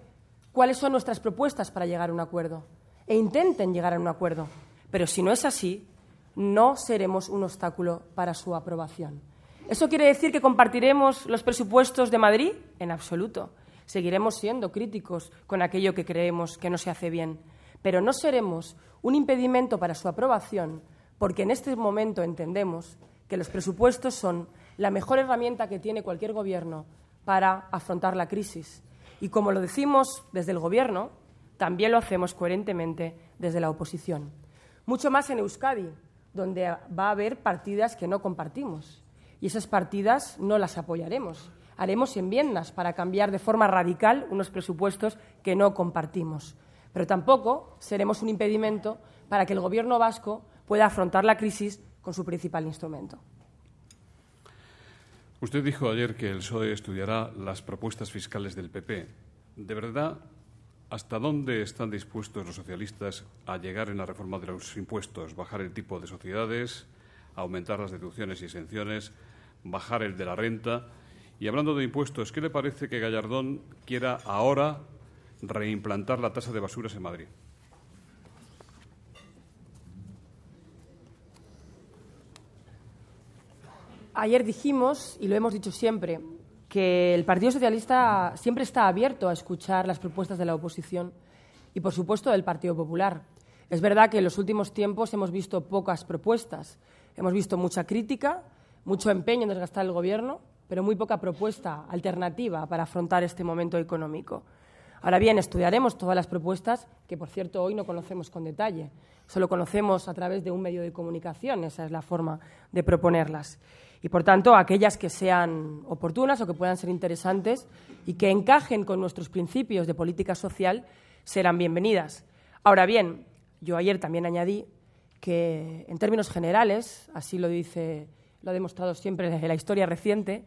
cuáles son nuestras propuestas para llegar a un acuerdo e intenten llegar a un acuerdo. Pero si no es así, no seremos un obstáculo para su aprobación. ¿Eso quiere decir que compartiremos los presupuestos de Madrid? En absoluto. Seguiremos siendo críticos con aquello que creemos que no se hace bien, pero no seremos un impedimento para su aprobación, porque en este momento entendemos que los presupuestos son la mejor herramienta que tiene cualquier gobierno para afrontar la crisis. Y como lo decimos desde el Gobierno, también lo hacemos coherentemente desde la oposición. Mucho más en Euskadi, donde va a haber partidas que no compartimos. Y esas partidas no las apoyaremos. Haremos enmiendas para cambiar de forma radical unos presupuestos que no compartimos. Pero tampoco seremos un impedimento para que el Gobierno vasco pueda afrontar la crisis con su principal instrumento. Usted dijo ayer que el PSOE estudiará las propuestas fiscales del PP. ¿De verdad, hasta dónde están dispuestos los socialistas a llegar en la reforma de los impuestos? ¿Bajar el tipo de sociedades, aumentar las deducciones y exenciones, bajar el de la renta? Y hablando de impuestos, ¿qué le parece que Gallardón quiera ahora reimplantar la tasa de basuras en Madrid? Ayer dijimos, y lo hemos dicho siempre, que el Partido Socialista siempre está abierto a escuchar las propuestas de la oposición y, por supuesto, del Partido Popular. Es verdad que en los últimos tiempos hemos visto pocas propuestas. Hemos visto mucha crítica, mucho empeño en desgastar el Gobierno, pero muy poca propuesta alternativa para afrontar este momento económico. Ahora bien, estudiaremos todas las propuestas, que, por cierto, hoy no conocemos con detalle. Solo conocemos a través de un medio de comunicación. Esa es la forma de proponerlas. Y, por tanto, aquellas que sean oportunas o que puedan ser interesantes y que encajen con nuestros principios de política social serán bienvenidas. Ahora bien, yo ayer también añadí que, en términos generales, así lo ha demostrado siempre desde la historia reciente,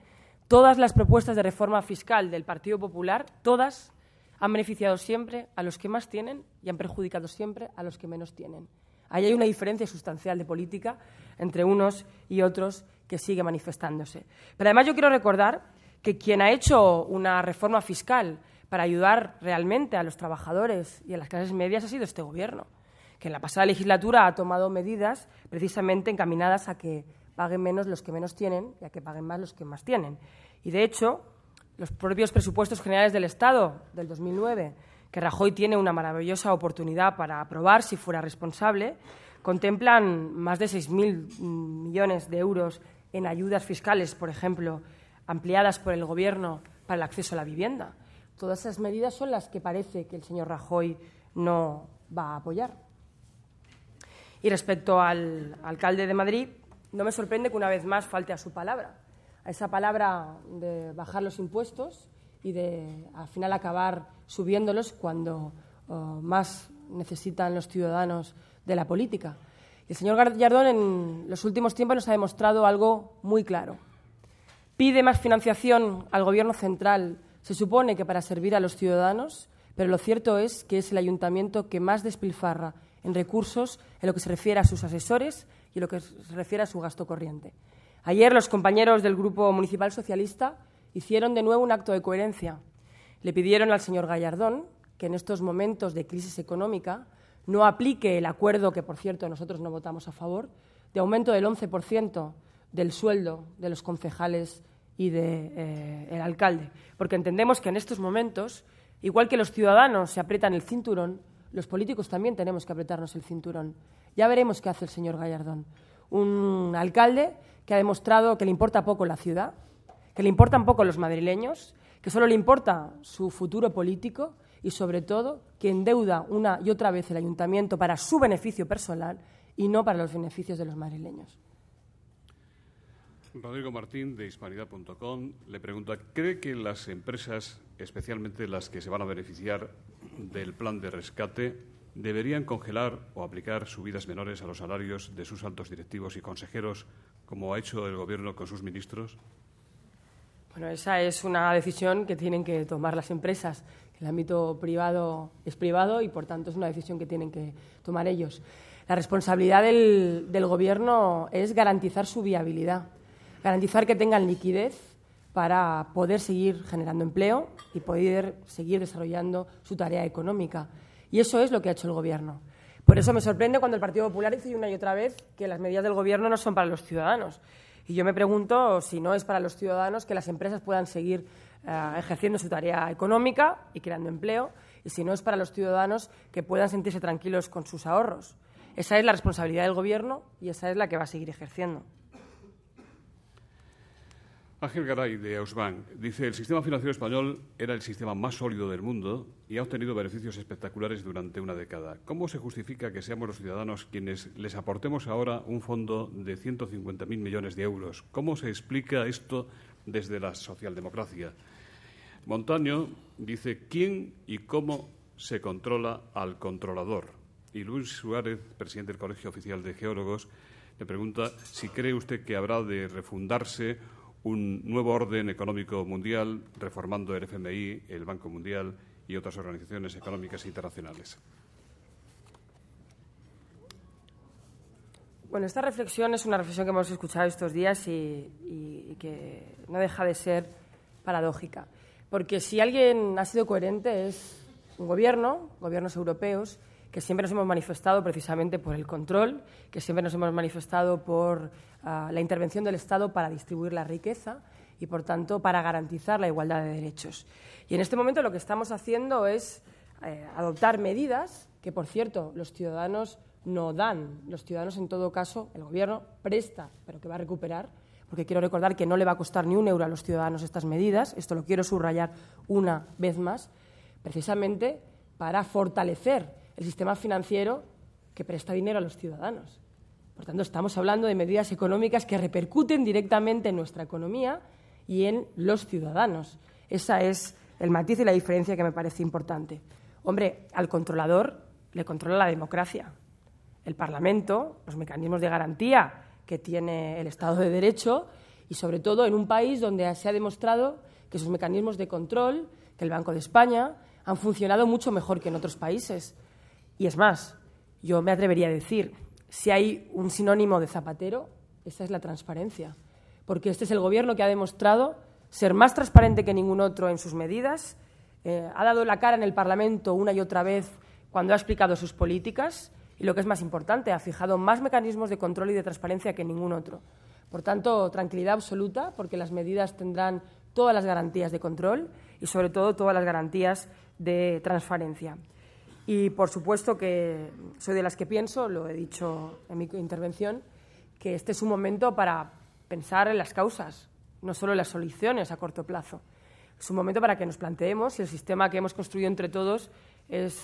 todas las propuestas de reforma fiscal del Partido Popular, todas, han beneficiado siempre a los que más tienen y han perjudicado siempre a los que menos tienen. Ahí hay una diferencia sustancial de política entre unos y otros que sigue manifestándose. Pero además yo quiero recordar que quien ha hecho una reforma fiscal para ayudar realmente a los trabajadores y a las clases medias ha sido este Gobierno, que en la pasada legislatura ha tomado medidas precisamente encaminadas a que paguen menos los que menos tienen y a que paguen más los que más tienen. Y, de hecho, los propios presupuestos generales del Estado del 2009, que Rajoy tiene una maravillosa oportunidad para aprobar si fuera responsable, contemplan más de 6.000 millones de euros en ayudas fiscales, por ejemplo, ampliadas por el Gobierno para el acceso a la vivienda. Todas esas medidas son las que parece que el señor Rajoy no va a apoyar. Y respecto al alcalde de Madrid, no me sorprende que una vez más falte a su palabra, a esa palabra de bajar los impuestos y de, al final, acabar subiéndolos cuando más necesitan los ciudadanos de la política. El señor Gallardón en los últimos tiempos nos ha demostrado algo muy claro. Pide más financiación al Gobierno central, se supone que para servir a los ciudadanos, pero lo cierto es que es el ayuntamiento que más despilfarra en recursos en lo que se refiere a sus asesores y en lo que se refiere a su gasto corriente. Ayer los compañeros del Grupo Municipal Socialista hicieron de nuevo un acto de coherencia. Le pidieron al señor Gallardón que en estos momentos de crisis económica no aplique el acuerdo, que por cierto nosotros no votamos a favor, de aumento del 11% del sueldo de los concejales y del alcalde, porque entendemos que en estos momentos, igual que los ciudadanos se aprietan el cinturón, los políticos también tenemos que apretarnos el cinturón. Ya veremos qué hace el señor Gallardón. Un alcalde que ha demostrado que le importa poco la ciudad, que le importan poco los madrileños, que solo le importa su futuro político y, sobre todo, que endeuda una y otra vez el ayuntamiento para su beneficio personal y no para los beneficios de los madrileños. Rodrigo Martín, de Hispanidad.com, le pregunta, ¿cree que las empresas, especialmente las que se van a beneficiar del plan de rescate, deberían congelar o aplicar subidas menores a los salarios de sus altos directivos y consejeros, como ha hecho el Gobierno con sus ministros? Bueno, esa es una decisión que tienen que tomar las empresas. El ámbito privado es privado y, por tanto, es una decisión que tienen que tomar ellos. La responsabilidad del Gobierno es garantizar su viabilidad, garantizar que tengan liquidez para poder seguir generando empleo y poder seguir desarrollando su tarea económica. Y eso es lo que ha hecho el Gobierno. Por eso me sorprende cuando el Partido Popular dice una y otra vez que las medidas del Gobierno no son para los ciudadanos. Y yo me pregunto si no es para los ciudadanos que las empresas puedan seguir ejerciendo su tarea económica y creando empleo, y si no es para los ciudadanos que puedan sentirse tranquilos con sus ahorros. Esa es la responsabilidad del Gobierno y esa es la que va a seguir ejerciendo. Ángel Garay, de Ausbank, dice: el sistema financiero español era el sistema más sólido del mundo y ha obtenido beneficios espectaculares durante una década. ¿Cómo se justifica que seamos los ciudadanos quienes les aportemos ahora un fondo de 150.000 millones de euros? ¿Cómo se explica esto desde la socialdemocracia? Montaño dice: ¿quién y cómo se controla al controlador? Y Luis Suárez, presidente del Colegio Oficial de Geólogos, le pregunta si cree usted que habrá de refundarse un nuevo orden económico mundial, reformando el FMI, el Banco Mundial y otras organizaciones económicas internacionales. Bueno, esta reflexión es una reflexión que hemos escuchado estos días y que no deja de ser paradójica. Porque si alguien ha sido coherente es un gobiernos europeos, que siempre nos hemos manifestado precisamente por el control, que siempre nos hemos manifestado por la intervención del Estado para distribuir la riqueza y, por tanto, para garantizar la igualdad de derechos. Y en este momento lo que estamos haciendo es adoptar medidas que, por cierto, los ciudadanos no dan. Los ciudadanos, en todo caso, el Gobierno presta, pero que va a recuperar, porque quiero recordar que no le va a costar ni un euro a los ciudadanos estas medidas, esto lo quiero subrayar una vez más, precisamente para fortalecer el sistema financiero que presta dinero a los ciudadanos. Por tanto, estamos hablando de medidas económicas que repercuten directamente en nuestra economía y en los ciudadanos. Ese es el matiz y la diferencia que me parece importante. Hombre, al controlador le controla la democracia, el Parlamento, los mecanismos de garantía que tiene el Estado de Derecho y, sobre todo, en un país donde se ha demostrado que sus mecanismos de control, que el Banco de España, han funcionado mucho mejor que en otros países. Y es más, yo me atrevería a decir, si hay un sinónimo de Zapatero, esa es la transparencia. Porque este es el Gobierno que ha demostrado ser más transparente que ningún otro en sus medidas, ha dado la cara en el Parlamento una y otra vez cuando ha explicado sus políticas y, lo que es más importante, ha fijado más mecanismos de control y de transparencia que ningún otro. Por tanto, tranquilidad absoluta, porque las medidas tendrán todas las garantías de control y, sobre todo, todas las garantías de transparencia. Y, por supuesto, que soy de las que pienso, lo he dicho en mi intervención, que este es un momento para pensar en las causas, no solo en las soluciones a corto plazo. Es un momento para que nos planteemos si el sistema que hemos construido entre todos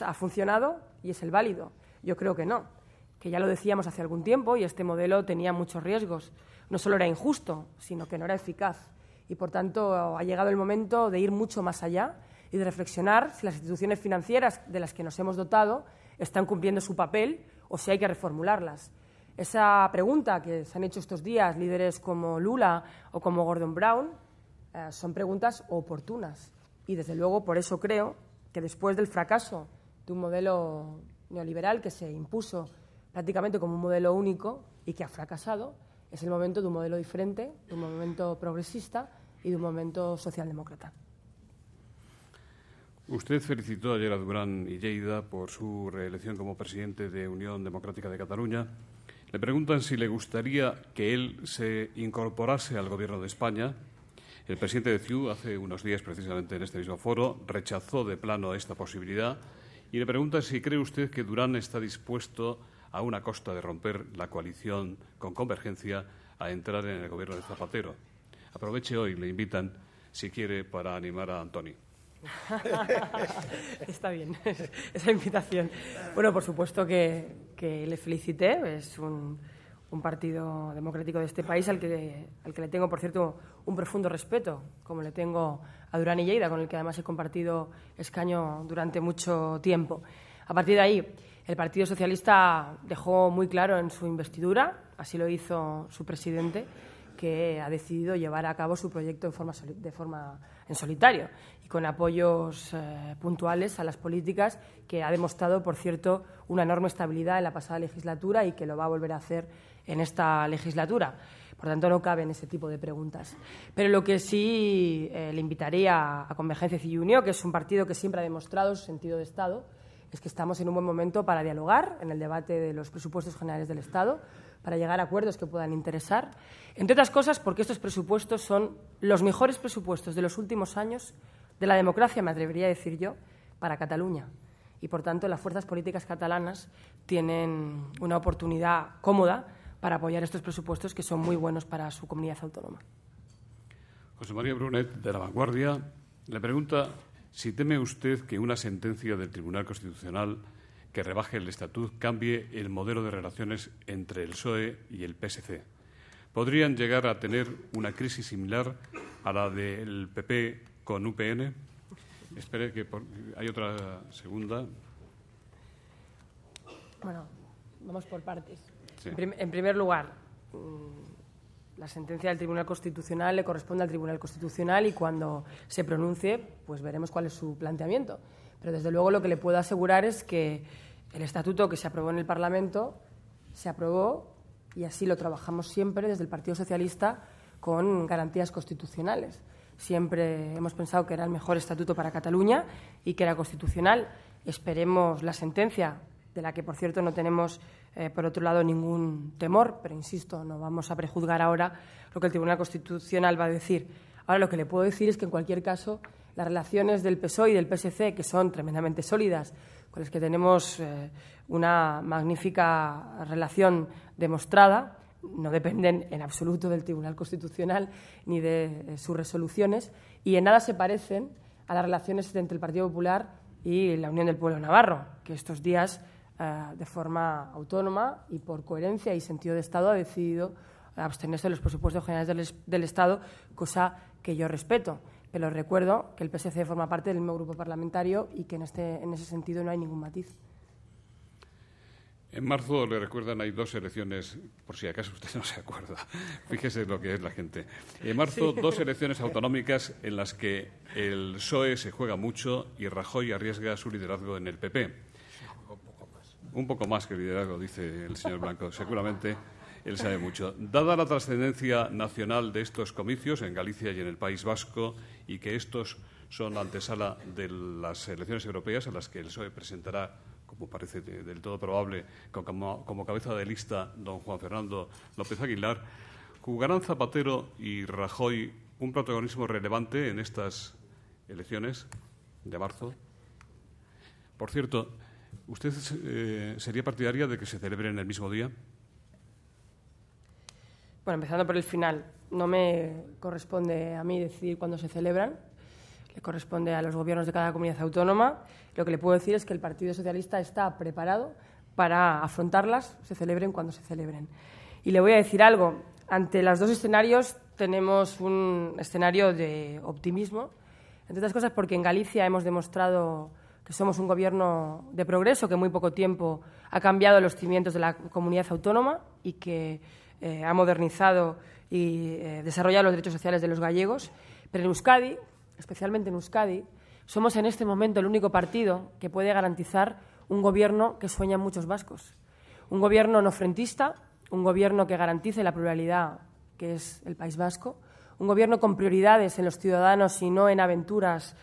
ha funcionado y es el válido. Yo creo que no, que ya lo decíamos hace algún tiempo y este modelo tenía muchos riesgos. No solo era injusto, sino que no era eficaz. Y, por tanto, ha llegado el momento de ir mucho más allá y de reflexionar si las instituciones financieras de las que nos hemos dotado están cumpliendo su papel o si hay que reformularlas. Esa pregunta que se han hecho estos días líderes como Lula o como Gordon Brown son preguntas oportunas. Y, desde luego, por eso creo que después del fracaso de un modelo neoliberal que se impuso prácticamente como un modelo único y que ha fracasado, es el momento de un modelo diferente, de un momento progresista y de un momento socialdemócrata. Usted felicitó ayer a Duran i Lleida por su reelección como presidente de Unión Democrática de Cataluña. Le preguntan si le gustaría que él se incorporase al Gobierno de España. El presidente de CiU, hace unos días, precisamente en este mismo foro, rechazó de plano esta posibilidad y le pregunta si cree usted que Duran está dispuesto, a una costa de romper la coalición con Convergencia, a entrar en el Gobierno de Zapatero. Aproveche hoy, le invitan, si quiere, para animar a Antoni. Está bien esa invitación. Bueno, por supuesto que le felicité. Es un partido democrático de este país al que le tengo, por cierto, un profundo respeto, como le tengo a Durán y Lleida, con el que además he compartido escaño durante mucho tiempo. A partir de ahí, el Partido Socialista dejó muy claro en su investidura, así lo hizo su presidente, que ha decidido llevar a cabo su proyecto en solitario y con apoyos puntuales a las políticas que ha demostrado, por cierto, una enorme estabilidad en la pasada legislatura y que lo va a volver a hacer en esta legislatura. Por tanto, no caben ese tipo de preguntas. Pero lo que sí le invitaría a Convergencia y Unió, que es un partido que siempre ha demostrado su sentido de Estado, es que estamos en un buen momento para dialogar en el debate de los presupuestos generales del Estado, para llegar a acuerdos que puedan interesar, entre otras cosas porque estos presupuestos son los mejores presupuestos de los últimos años de la democracia, me atrevería a decir yo, para Cataluña. Y, por tanto, las fuerzas políticas catalanas tienen una oportunidad cómoda para apoyar estos presupuestos que son muy buenos para su comunidad autónoma. José María Brunet, de La Vanguardia, le pregunta si teme usted que una sentencia del Tribunal Constitucional que rebaje el estatut cambie el modelo de relaciones entre el PSOE y el PSC. ¿Podrían llegar a tener una crisis similar a la del PP con UPN? Espere, que hay otra segunda. Bueno, vamos por partes. Sí. En primer lugar, la sentencia del Tribunal Constitucional le corresponde al Tribunal Constitucional y cuando se pronuncie, pues veremos cuál es su planteamiento. Pero, desde luego, lo que le puedo asegurar es que el estatuto que se aprobó en el Parlamento se aprobó, y así lo trabajamos siempre desde el Partido Socialista, con garantías constitucionales. Siempre hemos pensado que era el mejor estatuto para Cataluña y que era constitucional. Esperemos la sentencia, de la que, por cierto, no tenemos, por otro lado, ningún temor, pero, insisto, no vamos a prejuzgar ahora lo que el Tribunal Constitucional va a decir. Ahora, lo que le puedo decir es que, en cualquier caso, las relaciones del PSOE y del PSC, que son tremendamente sólidas, con las que tenemos una magnífica relación demostrada, no dependen en absoluto del Tribunal Constitucional ni de sus resoluciones y en nada se parecen a las relaciones entre el Partido Popular y la Unión del Pueblo Navarro, que estos días, de forma autónoma y por coherencia y sentido de Estado, ha decidido abstenerse de los presupuestos generales del Estado, cosa que yo respeto. Pero recuerdo que el PSC forma parte del mismo grupo parlamentario y que en ese sentido no hay ningún matiz. En marzo, le recuerdan, hay dos elecciones, por si acaso usted no se acuerda. Fíjese lo que es la gente. En marzo, sí. 2 elecciones autonómicas en las que el PSOE se juega mucho y Rajoy arriesga su liderazgo en el PP. Un poco más que liderazgo, dice el señor Blanco. Seguramente él sabe mucho. Dada la trascendencia nacional de estos comicios en Galicia y en el País Vasco y que estos son la antesala de las elecciones europeas a las que el PSOE presentará, como parece del todo probable, como cabeza de lista don Juan Fernando López Aguilar, ¿jugarán Zapatero y Rajoy un protagonismo relevante en estas elecciones de marzo? Por cierto, ¿usted sería partidaria de que se celebren el mismo día? Bueno, empezando por el final, no me corresponde a mí decidir cuándo se celebran, le corresponde a los gobiernos de cada comunidad autónoma. Lo que le puedo decir es que el Partido Socialista está preparado para afrontarlas, se celebren cuando se celebren. Y le voy a decir algo, ante los dos escenarios tenemos un escenario de optimismo, entre otras cosas porque en Galicia hemos demostrado que somos un gobierno de progreso, que en muy poco tiempo ha cambiado los cimientos de la comunidad autónoma y que ha modernizado y desarrollado los derechos sociales de los gallegos. Pero en Euskadi, especialmente en Euskadi, somos en este momento el único partido que puede garantizar un gobierno que sueñan muchos vascos. Un gobierno no frentista, un gobierno que garantice la pluralidad que es el País Vasco, un gobierno con prioridades en los ciudadanos y no en aventuras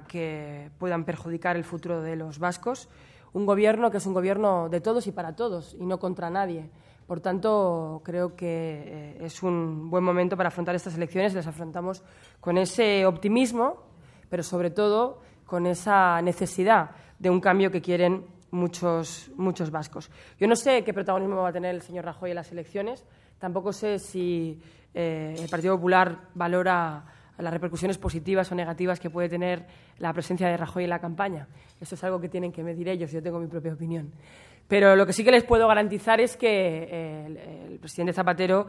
que puedan perjudicar el futuro de los vascos, un gobierno que es un gobierno de todos y para todos y no contra nadie. Por tanto, creo que es un buen momento para afrontar estas elecciones y las afrontamos con ese optimismo, pero sobre todo con esa necesidad de un cambio que quieren muchos vascos. Yo no sé qué protagonismo va a tener el señor Rajoy en las elecciones, tampoco sé si el Partido Popular valora las repercusiones positivas o negativas que puede tener la presencia de Rajoy en la campaña. Eso es algo que tienen que medir ellos, yo tengo mi propia opinión. Pero lo que sí que les puedo garantizar es que el presidente Zapatero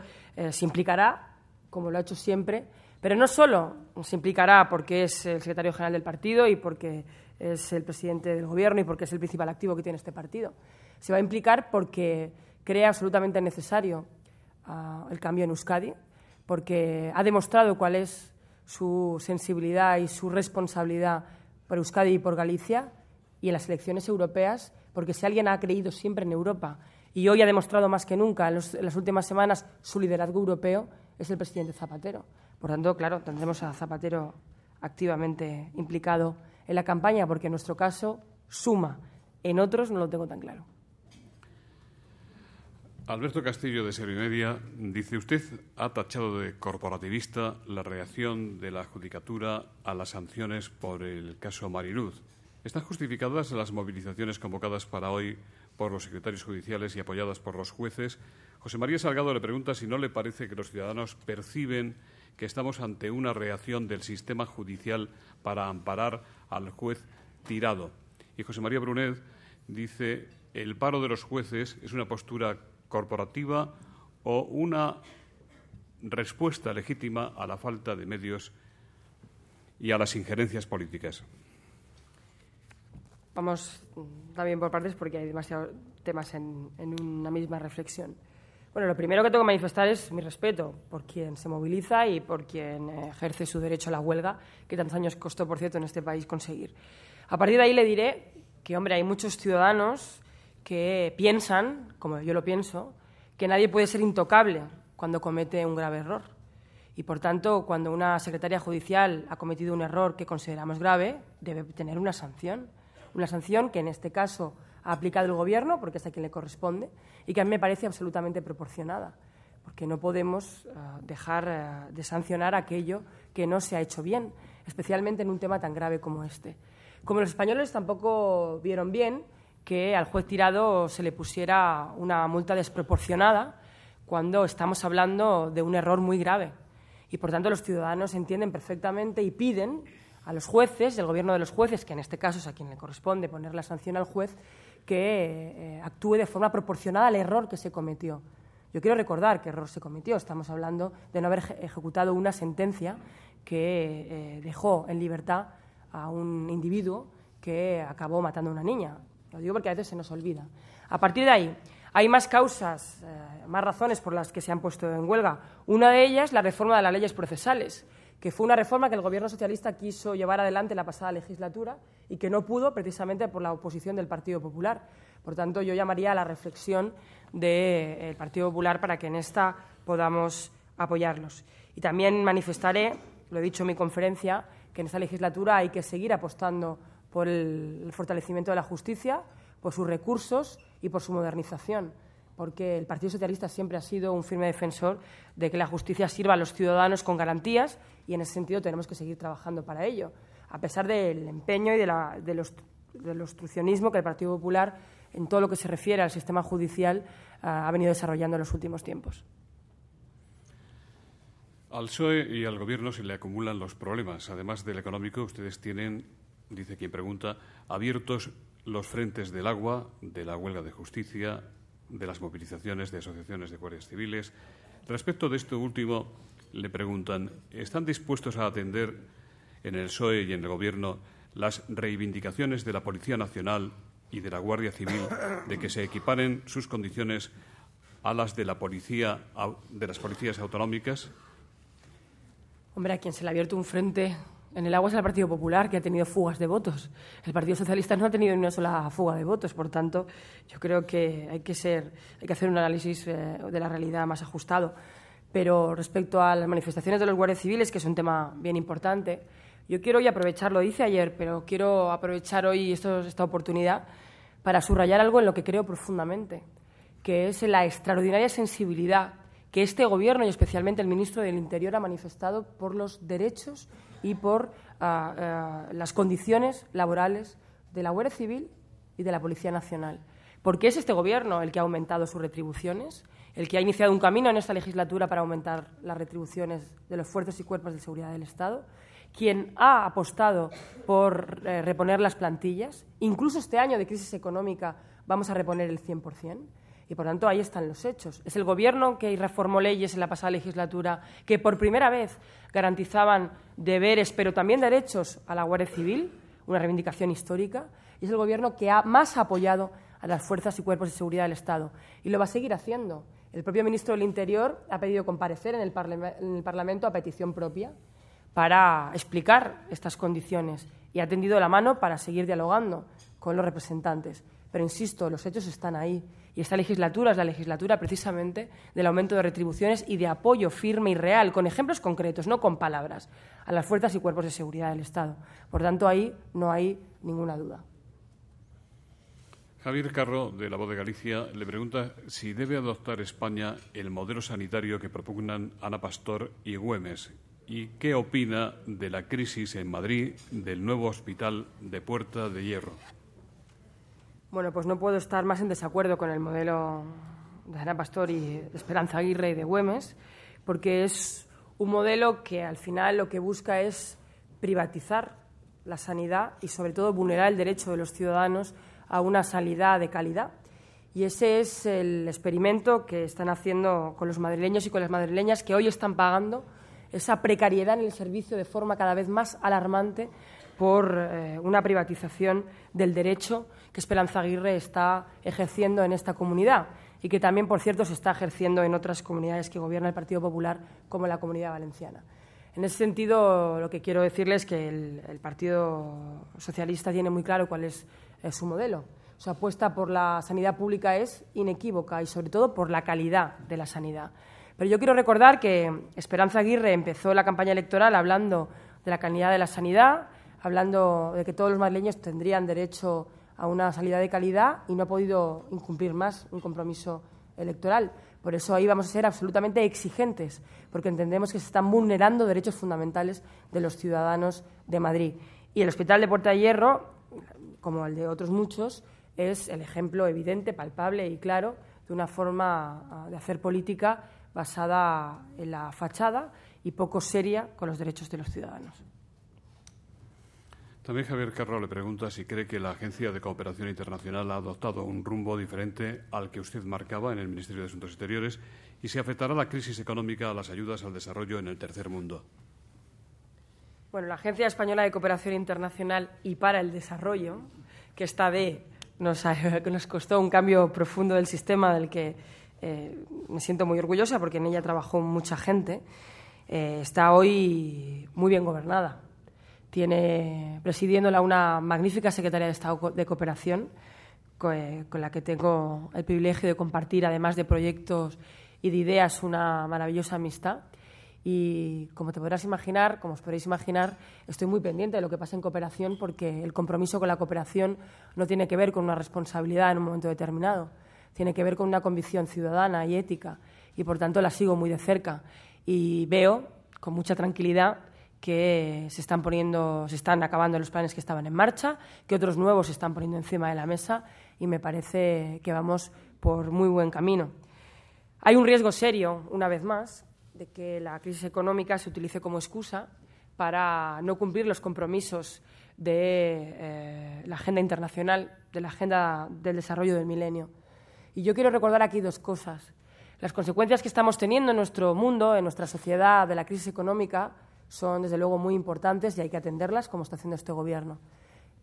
se implicará, como lo ha hecho siempre, pero no solo se implicará porque es el secretario general del partido y porque es el presidente del Gobierno y porque es el principal activo que tiene este partido. Se va a implicar porque cree absolutamente necesario el cambio en Euskadi, porque ha demostrado cuál es su sensibilidad y su responsabilidad por Euskadi y por Galicia, y en las elecciones europeas, porque si alguien ha creído siempre en Europa y hoy ha demostrado más que nunca en las últimas semanas su liderazgo europeo, es el presidente Zapatero. Por tanto, claro, tendremos a Zapatero activamente implicado en la campaña, porque en nuestro caso suma, en otros no lo tengo tan claro. Alberto Castillo, de Servimedia, dice: usted ha tachado de corporativista la reacción de la Judicatura a las sanciones por el caso Mariluz. ¿Están justificadas las movilizaciones convocadas para hoy por los secretarios judiciales y apoyadas por los jueces? José María Salgado le pregunta si no le parece que los ciudadanos perciben que estamos ante una reacción del sistema judicial para amparar al juez tirado. Y José María Brunet dice: ¿el paro de los jueces es una postura corporativa o una respuesta legítima a la falta de medios y a las injerencias políticas? Vamos también por partes porque hay demasiados temas en una misma reflexión. Bueno, lo primero que tengo que manifestar es mi respeto por quien se moviliza y por quien ejerce su derecho a la huelga, que tantos años costó, por cierto, en este país conseguir. A partir de ahí le diré que, hombre, hay muchos ciudadanos que piensan, como yo lo pienso, que nadie puede ser intocable cuando comete un grave error. Y, por tanto, cuando una secretaria judicial ha cometido un error que consideramos grave, debe tener una sanción que en este caso ha aplicado el Gobierno, porque es a quien le corresponde, y que a mí me parece absolutamente proporcionada, porque no podemos dejar de sancionar aquello que no se ha hecho bien, especialmente en un tema tan grave como este. Como los españoles tampoco vieron bien que al juez tirado se le pusiera una multa desproporcionada cuando estamos hablando de un error muy grave. Y, por tanto, los ciudadanos entienden perfectamente y piden a los jueces, el Gobierno de los jueces, que en este caso es a quien le corresponde poner la sanción al juez, que actúe de forma proporcionada al error que se cometió. Yo quiero recordar qué error se cometió. Estamos hablando de no haber ejecutado una sentencia que dejó en libertad a un individuo que acabó matando a una niña. Lo digo porque a veces se nos olvida. A partir de ahí, hay más causas, más razones por las que se han puesto en huelga. Una de ellas, la reforma de las leyes procesales, que fue una reforma que el Gobierno socialista quiso llevar adelante en la pasada legislatura y que no pudo precisamente por la oposición del Partido Popular. Por tanto, yo llamaría a la reflexión del Partido Popular para que en esta podamos apoyarlos. Y también manifestaré, lo he dicho en mi conferencia, que en esta legislatura hay que seguir apostando por el fortalecimiento de la justicia, por sus recursos y por su modernización, porque el Partido Socialista siempre ha sido un firme defensor de que la justicia sirva a los ciudadanos con garantías, y en ese sentido tenemos que seguir trabajando para ello, a pesar del empeño y del obstruccionismo que el Partido Popular, en todo lo que se refiere al sistema judicial, ha venido desarrollando en los últimos tiempos. Al PSOE y al Gobierno se le acumulan los problemas. Además del económico, ustedes tienen, dice quien pregunta, abiertos los frentes del agua, de la huelga de justicia, de las movilizaciones de asociaciones de guardias civiles. Respecto de esto último, le preguntan, ¿están dispuestos a atender en el PSOE y en el Gobierno las reivindicaciones de la Policía Nacional y de la Guardia Civil de que se equiparen sus condiciones a las de las policías autonómicas? Hombre, a quien se le ha abierto un frente en el agua es el Partido Popular, que ha tenido fugas de votos. El Partido Socialista no ha tenido ni una sola fuga de votos. Por tanto, yo creo que hay que hacer un análisis de la realidad más ajustado. Pero respecto a las manifestaciones de los guardias civiles, que es un tema bien importante, yo quiero hoy aprovechar, lo hice ayer, pero quiero aprovechar hoy esta oportunidad para subrayar algo en lo que creo profundamente, que es la extraordinaria sensibilidad que este Gobierno y especialmente el ministro del Interior ha manifestado por los derechos y por las condiciones laborales de la Guardia Civil y de la Policía Nacional. porque es este Gobierno el que ha aumentado sus retribuciones, el que ha iniciado un camino en esta legislatura para aumentar las retribuciones de los fuerzas y cuerpos de seguridad del Estado, quien ha apostado por reponer las plantillas. Incluso este año de crisis económica vamos a reponer el 100%. Y, por tanto, ahí están los hechos. Es el Gobierno que reformó leyes en la pasada legislatura que, por primera vez, garantizaban deberes, pero también derechos a la Guardia Civil, una reivindicación histórica. Y es el Gobierno que más ha apoyado a las fuerzas y cuerpos de seguridad del Estado. Y lo va a seguir haciendo. El propio ministro del Interior ha pedido comparecer en el Parlamento a petición propia para explicar estas condiciones y ha tendido la mano para seguir dialogando con los representantes. Pero, insisto, los hechos están ahí. Y esta legislatura es la legislatura, precisamente, del aumento de retribuciones y de apoyo firme y real, con ejemplos concretos, no con palabras, a las fuerzas y cuerpos de seguridad del Estado. Por tanto, ahí no hay ninguna duda. Javier Carro, de La Voz de Galicia, le pregunta si debe adoptar España el modelo sanitario que propugnan Ana Pastor y Güemes y qué opina de la crisis en Madrid del nuevo hospital de Puerta de Hierro. Bueno, pues no puedo estar más en desacuerdo con el modelo de Ana Pastor y de Esperanza Aguirre y de Güemes, porque es un modelo que al final lo que busca es privatizar la sanidad y, sobre todo, vulnerar el derecho de los ciudadanos a una sanidad de calidad. Y ese es el experimento que están haciendo con los madrileños y con las madrileñas, que hoy están pagando esa precariedad en el servicio de forma cada vez más alarmante por una privatización del derecho que Esperanza Aguirre está ejerciendo en esta comunidad y que también, por cierto, se está ejerciendo en otras comunidades que gobierna el Partido Popular, como la Comunidad Valenciana. En ese sentido, lo que quiero decirles es que el Partido Socialista tiene muy claro cuál es su modelo. Su apuesta por la sanidad pública es inequívoca y, sobre todo, por la calidad de la sanidad. Pero yo quiero recordar que Esperanza Aguirre empezó la campaña electoral hablando de la calidad de la sanidad, hablando de que todos los madrileños tendrían derecho a una sanidad de calidad y no ha podido incumplir más un compromiso electoral. Por eso ahí vamos a ser absolutamente exigentes, porque entendemos que se están vulnerando derechos fundamentales de los ciudadanos de Madrid. Y el Hospital de Puerta de Hierro, como el de otros muchos, es el ejemplo evidente, palpable y claro de una forma de hacer política basada en la fachada y poco seria con los derechos de los ciudadanos. También Javier Carro le pregunta si cree que la Agencia de Cooperación Internacional ha adoptado un rumbo diferente al que usted marcaba en el Ministerio de Asuntos Exteriores y si afectará la crisis económica a las ayudas al desarrollo en el tercer mundo. Bueno, la Agencia Española de Cooperación Internacional y para el Desarrollo, que esta vez nos costó un cambio profundo del sistema del que me siento muy orgullosa porque en ella trabajó mucha gente, está hoy muy bien gobernada. Tiene presidiéndola una magnífica secretaria de Estado de Cooperación con la que tengo el privilegio de compartir, además de proyectos y de ideas, una maravillosa amistad. Y como os podréis imaginar, estoy muy pendiente de lo que pasa en cooperación porque el compromiso con la cooperación no tiene que ver con una responsabilidad en un momento determinado, tiene que ver con una convicción ciudadana y ética y, por tanto, la sigo muy de cerca y veo con mucha tranquilidad que se están acabando los planes que estaban en marcha, que otros nuevos se están poniendo encima de la mesa y me parece que vamos por muy buen camino. Hay un riesgo serio, una vez más, de que la crisis económica se utilice como excusa para no cumplir los compromisos de la agenda internacional, de la agenda del desarrollo del milenio. Y yo quiero recordar aquí dos cosas. Las consecuencias que estamos teniendo en nuestro mundo, en nuestra sociedad, de la crisis económica, son, desde luego, muy importantes y hay que atenderlas, como está haciendo este Gobierno.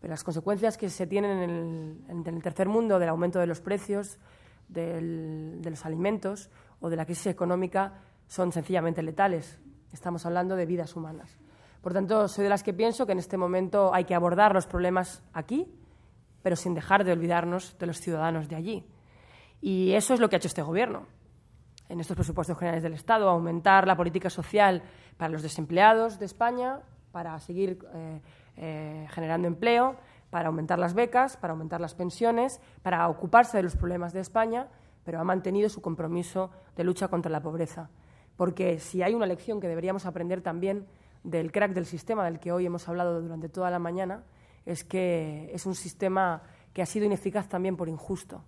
Pero las consecuencias que se tienen en el tercer mundo del aumento de los precios, de los alimentos o de la crisis económica son sencillamente letales. Estamos hablando de vidas humanas. Por tanto, soy de las que pienso que en este momento hay que abordar los problemas aquí, pero sin dejar de olvidarnos de los ciudadanos de allí. Y eso es lo que ha hecho este Gobierno. En estos presupuestos generales del Estado, aumentar la política social para los desempleados de España, para seguir generando empleo, para aumentar las becas, para aumentar las pensiones, para ocuparse de los problemas de España, pero ha mantenido su compromiso de lucha contra la pobreza. Porque si hay una lección que deberíamos aprender también del crack del sistema del que hoy hemos hablado durante toda la mañana, es que es un sistema que ha sido ineficaz también por injusto.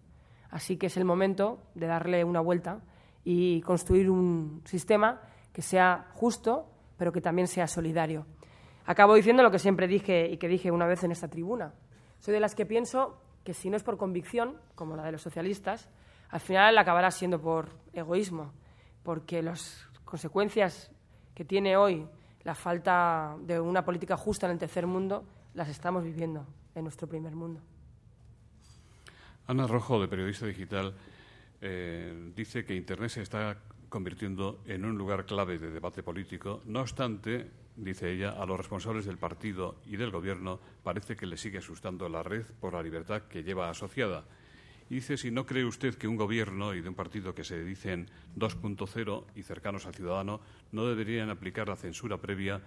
Así que es el momento de darle una vuelta y construir un sistema que sea justo, pero que también sea solidario. Acabo diciendo lo que siempre dije y que dije una vez en esta tribuna. Soy de las que pienso que si no es por convicción, como la de los socialistas, al final acabará siendo por egoísmo, porque las consecuencias que tiene hoy la falta de una política justa en el tercer mundo las estamos viviendo en nuestro primer mundo. Ana Rojo, de Periodista Digital, dice que Internet se está convirtiendo en un lugar clave de debate político. No obstante, dice ella, a los responsables del partido y del Gobierno parece que les sigue asustando la red por la libertad que lleva asociada. Y dice si no cree usted que un Gobierno y de un partido que se dicen 2.0 y cercanos al ciudadano no deberían aplicar la censura previa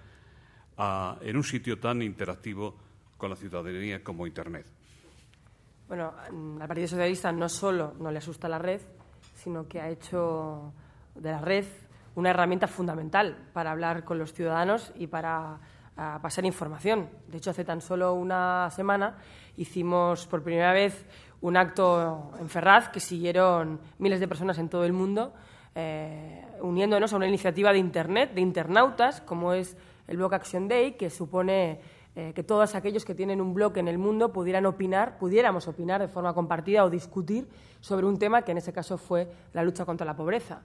en un sitio tan interactivo con la ciudadanía como Internet. Bueno, al Partido Socialista no solo no le asusta la red, sino que ha hecho de la red una herramienta fundamental para hablar con los ciudadanos y para pasar información. De hecho, hace tan solo una semana hicimos por primera vez un acto en Ferraz que siguieron miles de personas en todo el mundo, uniéndonos a una iniciativa de Internet, de internautas, como es el Blog Action Day, que supone que todos aquellos que tienen un blog en el mundo pudiéramos opinar de forma compartida o discutir sobre un tema que en ese caso fue la lucha contra la pobreza.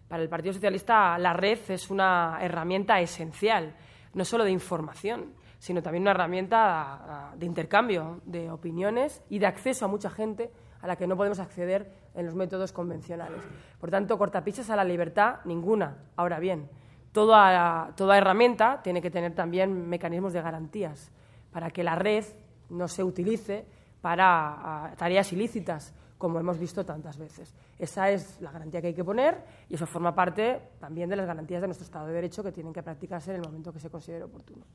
Para el Partido Socialista la red es una herramienta esencial, no solo de información, sino también una herramienta de intercambio de opiniones y de acceso a mucha gente a la que no podemos acceder en los métodos convencionales. Por tanto, cortapisas a la libertad, ninguna. Ahora bien, toda herramienta tiene que tener también mecanismos de garantías para que la red no se utilice para tareas ilícitas, como hemos visto tantas veces. Esa es la garantía que hay que poner y eso forma parte también de las garantías de nuestro Estado de Derecho que tienen que practicarse en el momento que se considere oportuno.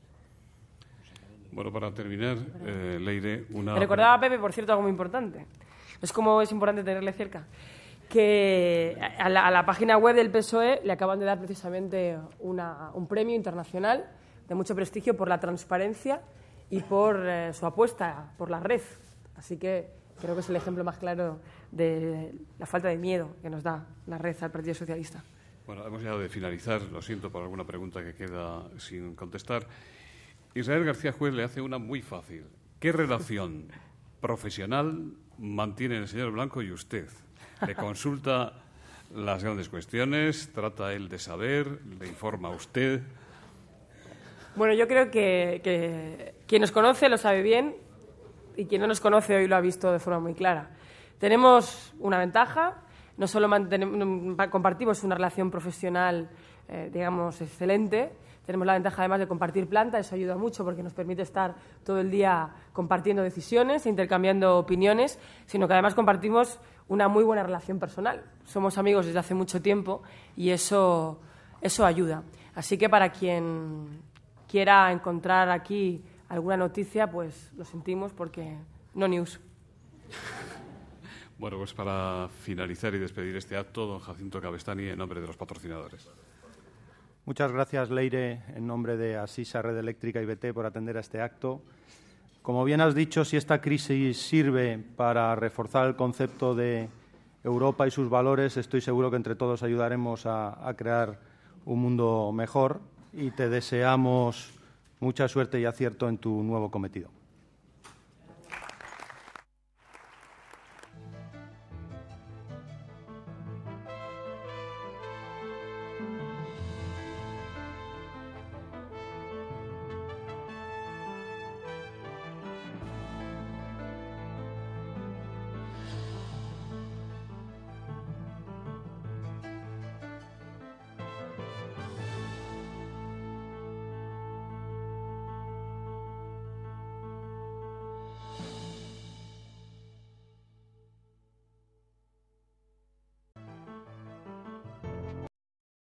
Bueno, para terminar, Leire, una... Me recordaba a Pepe, por cierto, algo muy importante. Es como es importante tenerle cerca. Que a la página web del PSOE le acaban de dar precisamente un premio internacional de mucho prestigio por la transparencia y por su apuesta por la red. Así que creo que es el ejemplo más claro de la falta de miedo que nos da la red al Partido Socialista. Bueno, hemos llegado de finalizar. Lo siento por alguna pregunta que queda sin contestar. Israel García Juez le hace una muy fácil. ¿Qué relación profesional mantienen el señor Blanco y usted? ¿Le consulta las grandes cuestiones? ¿Trata él de saber? ¿Le informa a usted? Bueno, yo creo que quien nos conoce lo sabe bien y quien no nos conoce hoy lo ha visto de forma muy clara. Tenemos una ventaja, no solo compartimos una relación profesional, digamos, excelente. Tenemos la ventaja, además, de compartir planta. Eso ayuda mucho porque nos permite estar todo el día compartiendo decisiones, intercambiando opiniones, sino que además compartimos una muy buena relación personal. Somos amigos desde hace mucho tiempo y eso ayuda. Así que para quien quiera encontrar aquí alguna noticia, pues lo sentimos porque no news. Bueno, pues para finalizar y despedir este acto, don Jacinto Cabestany, en nombre de los patrocinadores. Muchas gracias, Leire, en nombre de Asisa, Red Eléctrica y BT, por atender a este acto. Como bien has dicho, si esta crisis sirve para reforzar el concepto de Europa y sus valores, estoy seguro que entre todos ayudaremos a crear un mundo mejor y te deseamos mucha suerte y acierto en tu nuevo cometido.